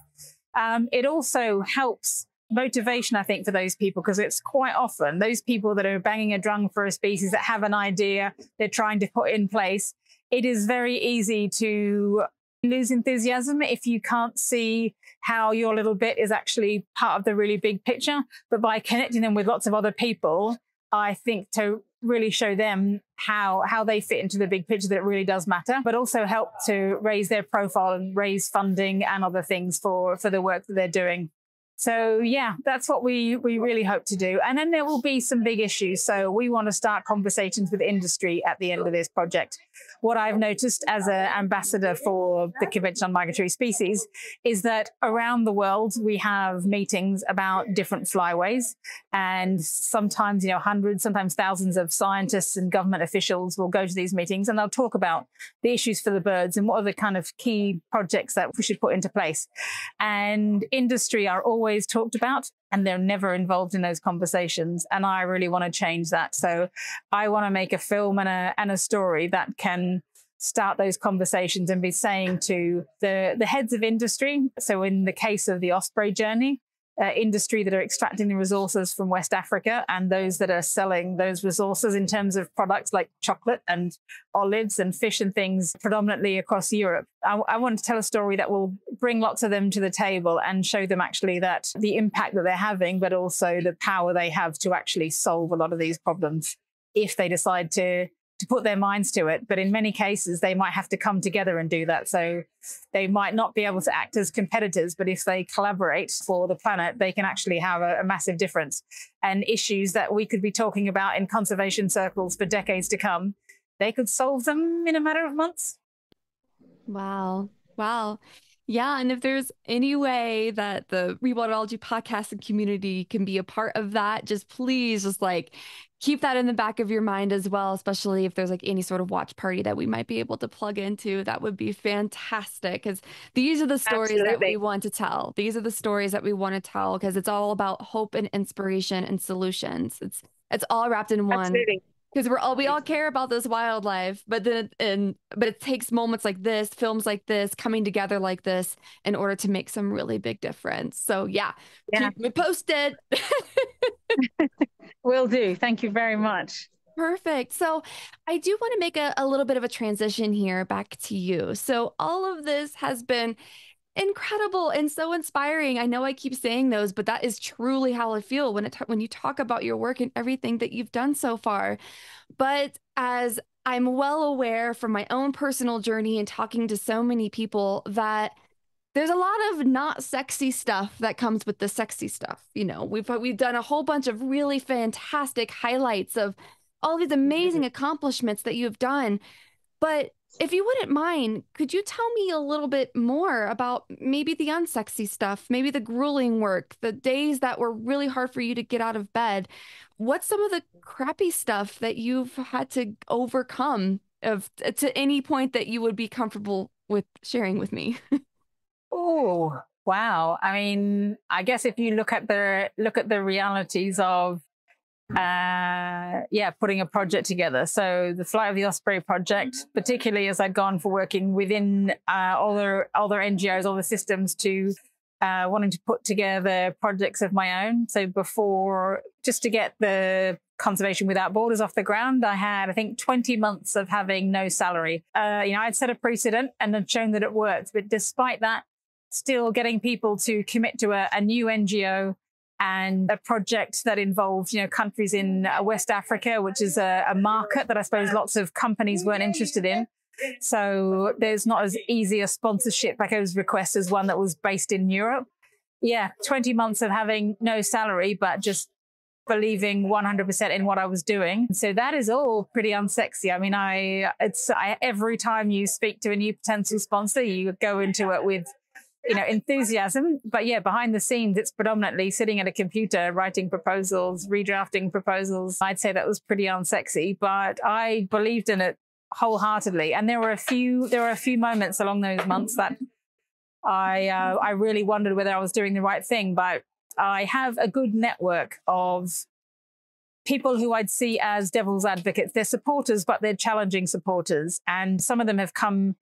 Speaker 2: It also helps motivation, I think, for those people, because it's quite often those people that are banging a drum for a species that have an idea they're trying to put in place. It is very easy to lose enthusiasm if you can't see how your little bit is actually part of the really big picture. But by connecting them with lots of other people, I think to really show them how they fit into the big picture, that it really does matter, but also help to raise their profile and raise funding and other things for the work that they're doing. So yeah, that's what we really hope to do. And then there will be some big issues. So we want to start conversations with industry at the end of this project. What I've noticed as an ambassador for the Convention on Migratory Species is that around the world, we have meetings about different flyways. And sometimes, hundreds, sometimes thousands of scientists and government officials will go to these meetings, and they'll talk about the issues for the birds and what are the kind of key projects that we should put into place. And industry are always talked about, and they're never involved in those conversations. And I really want to change that. So I want to make a film and a story that can start those conversations and be saying to the heads of industry. So in the case of the Osprey journey, industry that are extracting the resources from West Africa, and those that are selling those resources in terms of products like chocolate and olives and fish and things predominantly across Europe. I want to tell a story that will bring lots of them to the table and show them actually that the impact that they're having, but also the power they have to actually solve a lot of these problems if they decide to put their minds to it. But in many cases, they might have to come together and do that. So they might not be able to act as competitors, but if they collaborate for the planet, they can actually have a massive difference. And issues that we could be talking about in conservation circles for decades to come, they could solve them in a matter of months.
Speaker 3: Wow. Wow. Yeah. And if there's any way that the Rewildology podcast and community can be a part of that, just please keep that in the back of your mind as well, especially if there's any sort of watch party that we might be able to plug into. That would be fantastic, because these are the stories that we want to tell. These are the stories that we want to tell, because it's all about hope and inspiration and solutions. It's all wrapped in one.
Speaker 2: Absolutely.
Speaker 3: Because we all care about this wildlife, but it takes moments like this, films like this, coming together like this in order to make some really big difference. So yeah. Keep me posted.
Speaker 2: Will do. Thank you very much.
Speaker 3: Perfect. So I do want to make a little bit of a transition here back to you. So all of this has been incredible and so inspiring. I know I keep saying those, but that is truly how I feel when you talk about your work and everything that you've done so far. But as I'm well aware from my own personal journey and talking to so many people, that there's a lot of not sexy stuff that comes with the sexy stuff. We've done a whole bunch of really fantastic highlights of all these amazing accomplishments that you've done. But if you wouldn't mind, could you tell me a little bit more about maybe the unsexy stuff, maybe the grueling work, the days that were really hard for you to get out of bed? What's some of the crappy stuff that you've had to overcome to any point that you would be comfortable with sharing with me?
Speaker 2: Oh, wow. I mean, I guess if you look at the realities of putting a project together. So the Flight of the Osprey project, particularly as I'd gone for working within other NGOs, all the systems, to wanting to put together projects of my own. So before, just to get the Conservation Without Borders off the ground, I had, I think, 20 months of having no salary. I'd set a precedent and had shown that it worked. But despite that, still getting people to commit to a new NGO and a project that involved, countries in West Africa, which is a market that I suppose lots of companies weren't interested in. So there's not as easy a sponsorship request as one that was based in Europe. Yeah, 20 months of having no salary, but just believing 100% in what I was doing. So that is all pretty unsexy. I mean, every time you speak to a new potential sponsor, you go into it with, enthusiasm. But yeah, behind the scenes, it's predominantly sitting at a computer, writing proposals, redrafting proposals. I'd say that was pretty unsexy, but I believed in it wholeheartedly. And there were a few moments along those months that I really wondered whether I was doing the right thing. But I have a good network of people who I'd see as devil's advocates. They're supporters, but they're challenging supporters. And some of them have come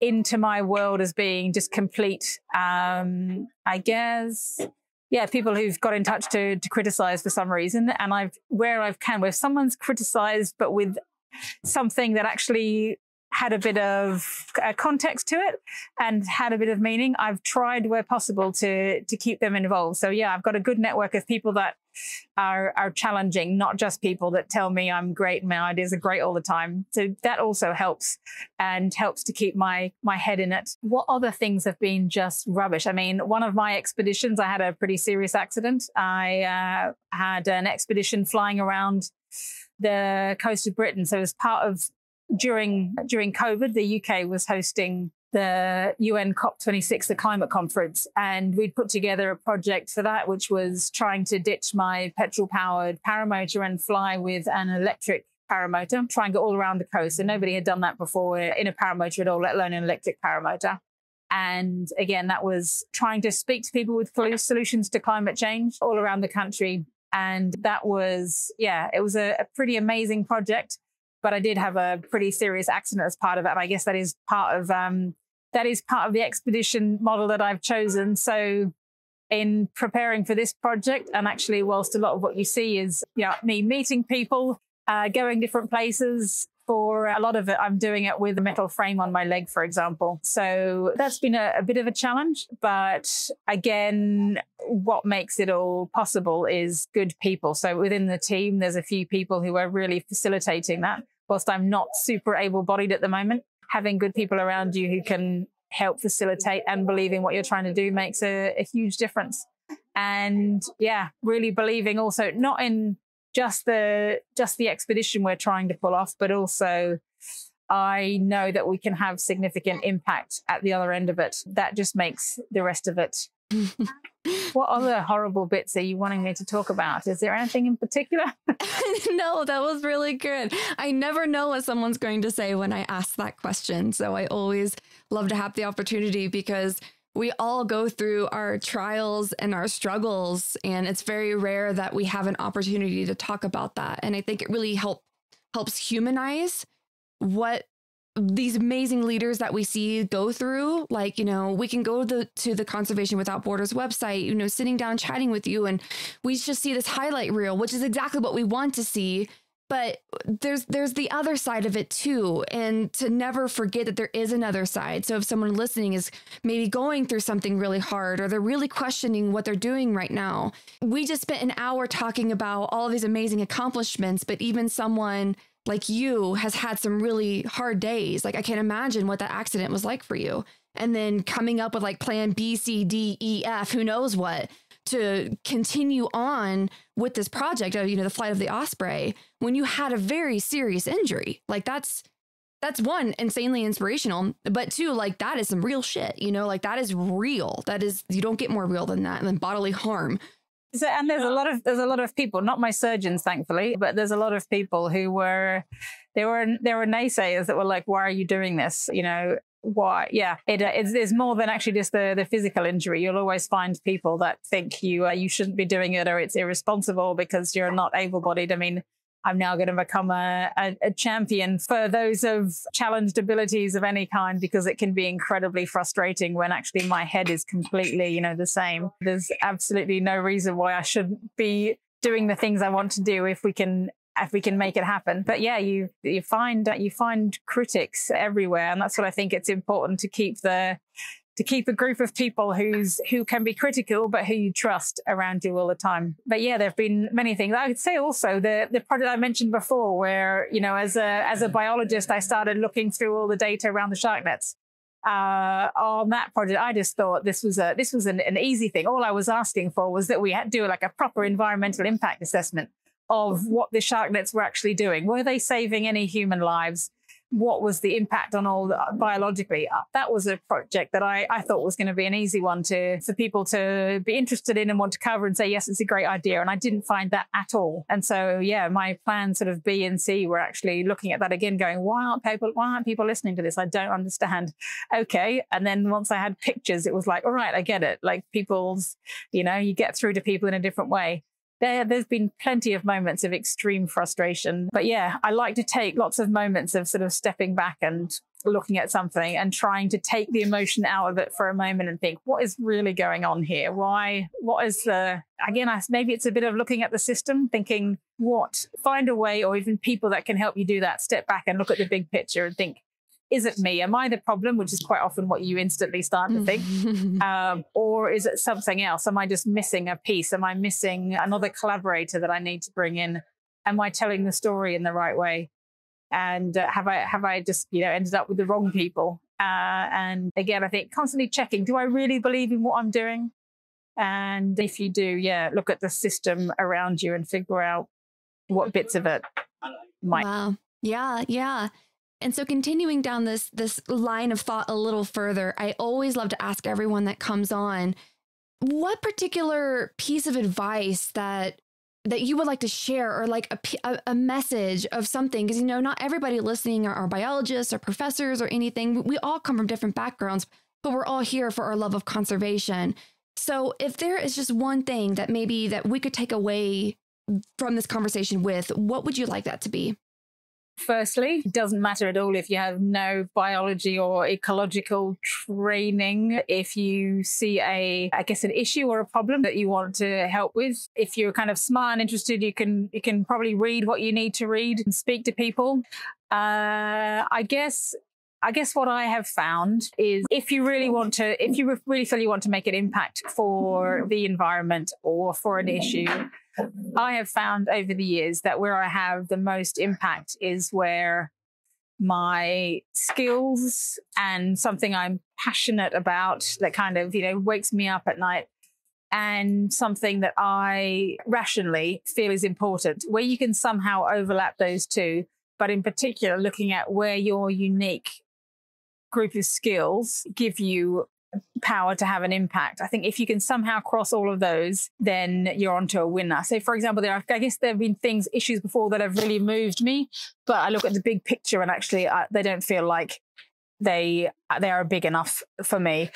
Speaker 2: into my world as being just complete, people who've got in touch to criticize for some reason. And where someone's criticized, but with something that actually had a bit of context to it and had a bit of meaning, I've tried where possible to keep them involved. So yeah, I've got a good network of people that are challenging, not just people that tell me I'm great and my ideas are great all the time. So that also helps to keep my head in it. What other things have been just rubbish? I mean, one of my expeditions, I had a pretty serious accident. I had an expedition flying around the coast of Britain. So as part of during COVID, the UK was hosting the UN COP26, the climate conference, and we'd put together a project for that, which was trying to ditch my petrol-powered paramotor and fly with an electric paramotor, try and go all around the coast. And nobody had done that before in a paramotor at all, let alone an electric paramotor. And again, that was trying to speak to people with solutions to climate change all around the country. And that was, it was a pretty amazing project. But I did have a pretty serious accident as part of it. And I guess that is part of the expedition model that I've chosen. So in preparing for this project, and actually whilst a lot of what you see is me meeting people, going different places, for a lot of it, I'm doing it with a metal frame on my leg, for example. So that's been a bit of a challenge. But again, what makes it all possible is good people. So within the team, there's a few people who are really facilitating that. Whilst I'm not super able-bodied at the moment, having good people around you who can help facilitate and believe in what you're trying to do makes a huge difference. And really believing also not in just the expedition we're trying to pull off, but also I know that we can have significant impact at the other end of it. That just makes the rest of it. What other horrible bits are you wanting me to talk about? Is there anything in particular?
Speaker 3: No, that was really good. I never know what someone's going to say when I ask that question. So I always love to have the opportunity, because we all go through our trials and our struggles, and it's very rare that we have an opportunity to talk about that. And I think it really helps humanize what these amazing leaders that we see go through. Like, we can go to the Conservation Without Borders website, sitting down, chatting with you, and we just see this highlight reel, which is exactly what we want to see. But there's the other side of it too. And to never forget that there is another side. So if someone listening is maybe going through something really hard, or they're really questioning what they're doing right now, we just spent an hour talking about all of these amazing accomplishments, but even someone like you has had some really hard days. Like, I can't imagine what that accident was like for you. And then coming up with like plan B, C, D, E, F, who knows what, to continue on with this project of, the flight of the Osprey, when you had a very serious injury. Like, that's one, insanely inspirational, but two, like, that is some real shit, like, that is real. That is, you don't get more real than that, and then bodily harm.
Speaker 2: So, and there's a lot of people, not my surgeons, thankfully, but there's a lot of people who were naysayers that were like, why are you doing this? Why? Yeah, there's more than actually just the physical injury. You'll always find people that think you shouldn't be doing it, or it's irresponsible because you're not able-bodied. I mean, I'm now going to become a champion for those of challenged abilities of any kind, because it can be incredibly frustrating when actually my head is completely, the same. There's absolutely no reason why I shouldn't be doing the things I want to do if we can make it happen. But yeah, you find critics everywhere, and that's what I think it's important to keep a group of people who can be critical, but who you trust around you all the time. But yeah, there have been many things. I would say also the project I mentioned before, where, as a biologist, I started looking through all the data around the shark nets. on that project, I just thought this was an easy thing. All I was asking for was that we had to do like a proper environmental impact assessment of what the shark nets were actually doing. Were they saving any human lives? What was the impact on all biologically? That was a project that I thought was going to be an easy one for people to be interested in and want to cover and say, yes, it's a great idea. And I didn't find that at all. And so, yeah, my plans sort of B and C were actually looking at that again, going, why aren't people listening to this? I don't understand. Okay. And then once I had pictures, it was like, all right, I get it. Like people's, you get through to people in a different way. There's been plenty of moments of extreme frustration. But yeah, I like to take lots of moments of sort of stepping back and looking at something and trying to take the emotion out of it for a moment and think, what is really going on here? Maybe it's a bit of looking at the system, thinking find a way, or even people that can help you do that, step back and look at the big picture and think, is it me? Am I the problem? Which is quite often what you instantly start to think. Or is it something else? Am I just missing a piece? Am I missing another collaborator that I need to bring in? Am I telling the story in the right way? And have I just ended up with the wrong people? And again, I think constantly checking, do I really believe in what I'm doing? And if you do, look at the system around you and figure out what bits of it might.
Speaker 3: Wow. Yeah. And so continuing down this line of thought a little further, I always love to ask everyone that comes on, what particular piece of advice that you would like to share, or like a message of something? Because, not everybody listening are biologists or professors or anything. We all come from different backgrounds, but we're all here for our love of conservation. So if there is just one thing that maybe that we could take away from this conversation with, what would you like that to be?
Speaker 2: Firstly, it doesn't matter at all if you have no biology or ecological training. If you see an issue or a problem that you want to help with, if you're kind of smart and interested, you can probably read what you need to read and speak to people. I guess what I have found is if you really feel you want to make an impact for the environment or for an issue, I have found over the years that where I have the most impact is where my skills and something I'm passionate about that kind of, wakes me up at night, and something that I rationally feel is important, where you can somehow overlap those two, but in particular, looking at where your unique group of skills give you power to have an impact. I think if you can somehow cross all of those, then you're onto a winner. So, for example, there have been issues before that have really moved me, but I look at the big picture and actually they don't feel like they are big enough for me.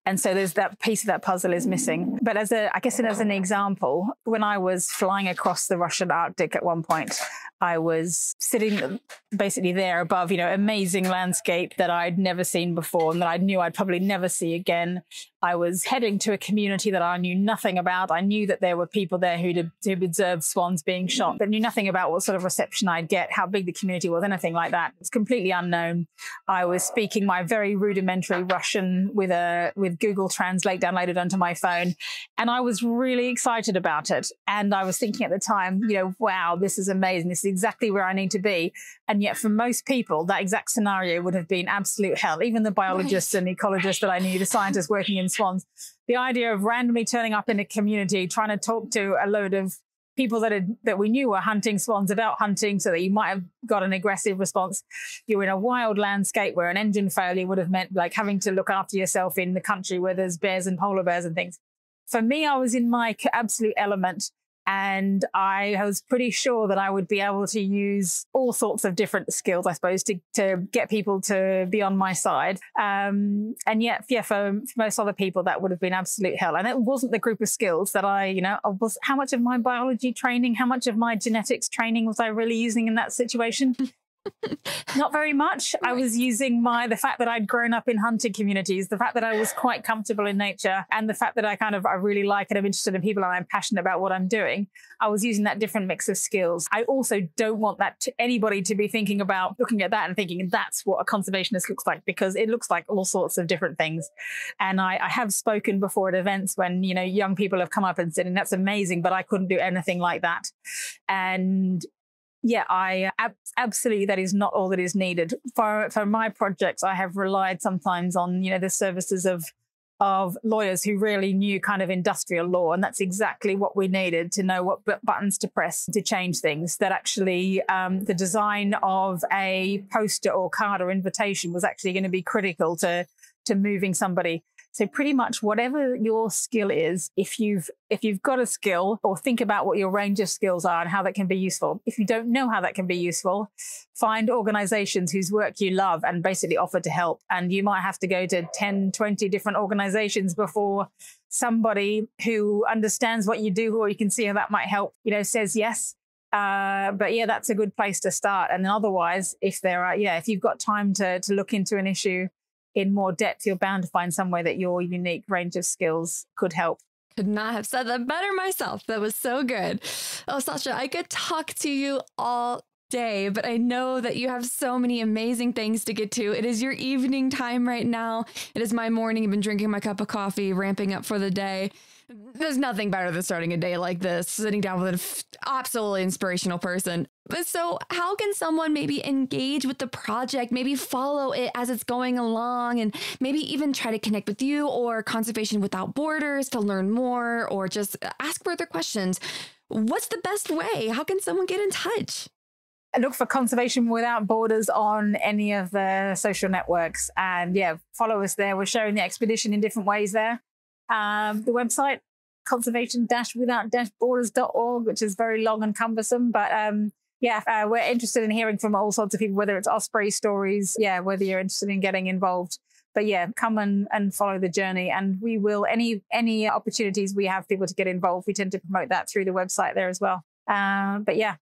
Speaker 2: And so there's that piece of that puzzle is missing. But as an example, when I was flying across the Russian Arctic at one point, I was sitting basically there above, amazing landscape that I'd never seen before and that I knew I'd probably never see again. I was heading to a community that I knew nothing about. I knew that there were people there who'd observed swans being shot, but knew nothing about what sort of reception I'd get, how big the community was, anything like that. It's completely unknown. I was speaking my very rudimentary Russian with Google Translate downloaded onto my phone, and I was really excited about it. And I was thinking at the time, wow, this is amazing. This is exactly where I need to be. And yet for most people, that exact scenario would have been absolute hell. Even the biologists and ecologists that I knew, the scientists working in swans, the idea of randomly turning up in a community, trying to talk to a load of people that we knew were hunting swans about hunting, so that you might have got an aggressive response. You're in a wild landscape where an engine failure would have meant like having to look after yourself in the country where there's bears and polar bears and things. For me, I was in my absolute element. And I was pretty sure that I would be able to use all sorts of different skills, I suppose, to get people to be on my side. And yet, for most other people, that would have been absolute hell. And it wasn't the group of skills that how much of my biology training, how much of my genetics training was I really using in that situation? Not very much. I was using the fact that I'd grown up in hunting communities, the fact that I was quite comfortable in nature, and the fact that I really like and I'm interested in people and I'm passionate about what I'm doing. I was using that different mix of skills. I also don't want anybody to be thinking about looking at that and thinking that's what a conservationist looks like, because it looks like all sorts of different things. And I have spoken before at events when, young people have come up and said, and that's amazing, but I couldn't do anything like that. And Yeah, I absolutely, that is not all that is needed. For my projects, I have relied sometimes on, the services of lawyers who really knew kind of industrial law. And that's exactly what we needed to know what buttons to press to change things. That actually the design of a poster or card or invitation was actually going to be critical to moving somebody. So pretty much whatever your skill is, if you've got a skill, or think about what your range of skills are and how that can be useful. If you don't know how that can be useful, find organizations whose work you love and basically offer to help. And you might have to go to 10, 20 different organizations before somebody who understands what you do, or you can see how that might help, says yes. But yeah, that's a good place to start. And otherwise, if you've got time to look into an issue in more depth, you're bound to find somewhere that your unique range of skills could help.
Speaker 3: Could not have said that better myself. That was so good. Oh, Sacha, I could talk to you all day, but I know that you have so many amazing things to get to. It is your evening time right now. It is my morning. I've been drinking my cup of coffee, ramping up for the day. There's nothing better than starting a day like this, sitting down with an absolutely inspirational person. But so how can someone maybe engage with the project, maybe follow it as it's going along, and maybe even try to connect with you or Conservation Without Borders to learn more, or just ask further questions? What's the best way? How can someone get in touch?
Speaker 2: Look for Conservation Without Borders on any of the social networks, and follow us there. We're sharing the expedition in different ways there. The website, conservation-without-borders.org, which is very long and cumbersome, but we're interested in hearing from all sorts of people, whether it's Osprey stories, whether you're interested in getting involved. But come and follow the journey, and we will, any opportunities we have people to get involved, we tend to promote that through the website there as well.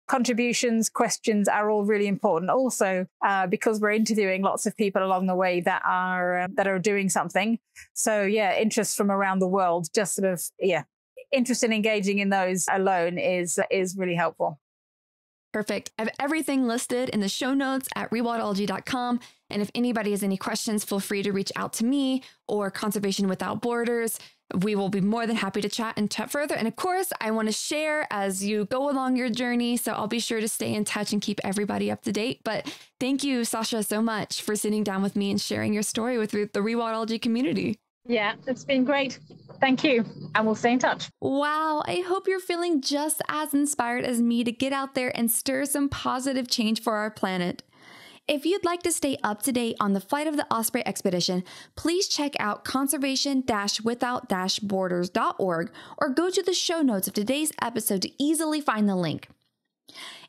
Speaker 2: Contributions, questions are all really important. Also, because we're interviewing lots of people along the way that are doing something. So interest from around the world, just sort of interest in engaging in those alone is really helpful.
Speaker 3: Perfect. I have everything listed in the show notes at rewildology.com. And if anybody has any questions, feel free to reach out to me or Conservation Without Borders. We will be more than happy to chat further. And of course, I want to share as you go along your journey. So I'll be sure to stay in touch and keep everybody up to date. But thank you, Sacha, so much for sitting down with me and sharing your story with the Rewildology community.
Speaker 2: Yeah, it's been great. Thank you. And we'll stay in touch.
Speaker 1: Wow. I hope you're feeling just as inspired as me to get out there and stir some positive change for our planet. If you'd like to stay up to date on the flight of the Osprey expedition, please check out conservation-without-borders.org or go to the show notes of today's episode to easily find the link.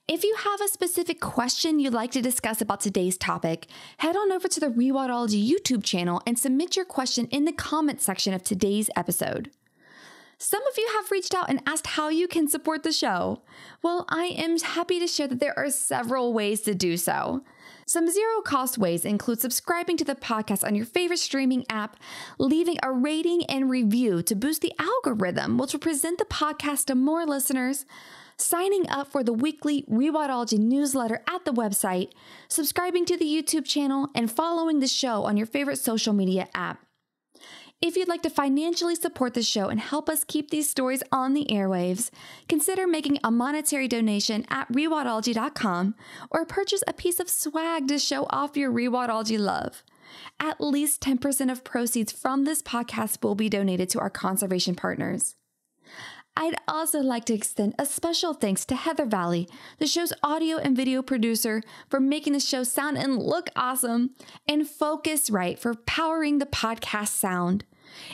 Speaker 1: If you have a specific question you'd like to discuss about today's topic, head on over to the Rewildology YouTube channel and submit your question in the comments section of today's episode. Some of you have reached out and asked how you can support the show. Well, I am happy to share that there are several ways to do so. Some zero-cost ways include subscribing to the podcast on your favorite streaming app, leaving a rating and review to boost the algorithm, which will present the podcast to more listeners, signing up for the weekly Rewildology newsletter at the website, subscribing to the YouTube channel, and following the show on your favorite social media app. If you'd like to financially support the show and help us keep these stories on the airwaves, consider making a monetary donation at rewildology.com or purchase a piece of swag to show off your Rewildology love. At least 10% of proceeds from this podcast will be donated to our conservation partners. I'd also like to extend a special thanks to Heather Valley, the show's audio and video producer, for making the show sound and look awesome, and Focusrite for powering the podcast sound.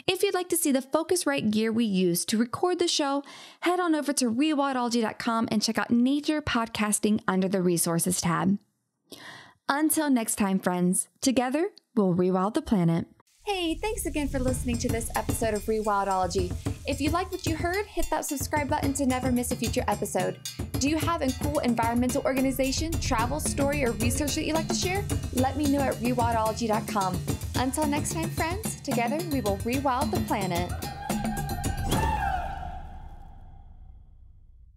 Speaker 1: If you'd like to see the Focusrite gear we use to record the show, head on over to rewildology.com and check out Nature Podcasting under the Resources tab. Until next time, friends, together we'll rewild the planet. Hey, thanks again for listening to this episode of Rewildology. If you like what you heard, hit that subscribe button to never miss a future episode. Do you have a cool environmental organization, travel story, or research that you'd like to share? Let me know at rewildology.com. Until next time, friends, together we will rewild the planet.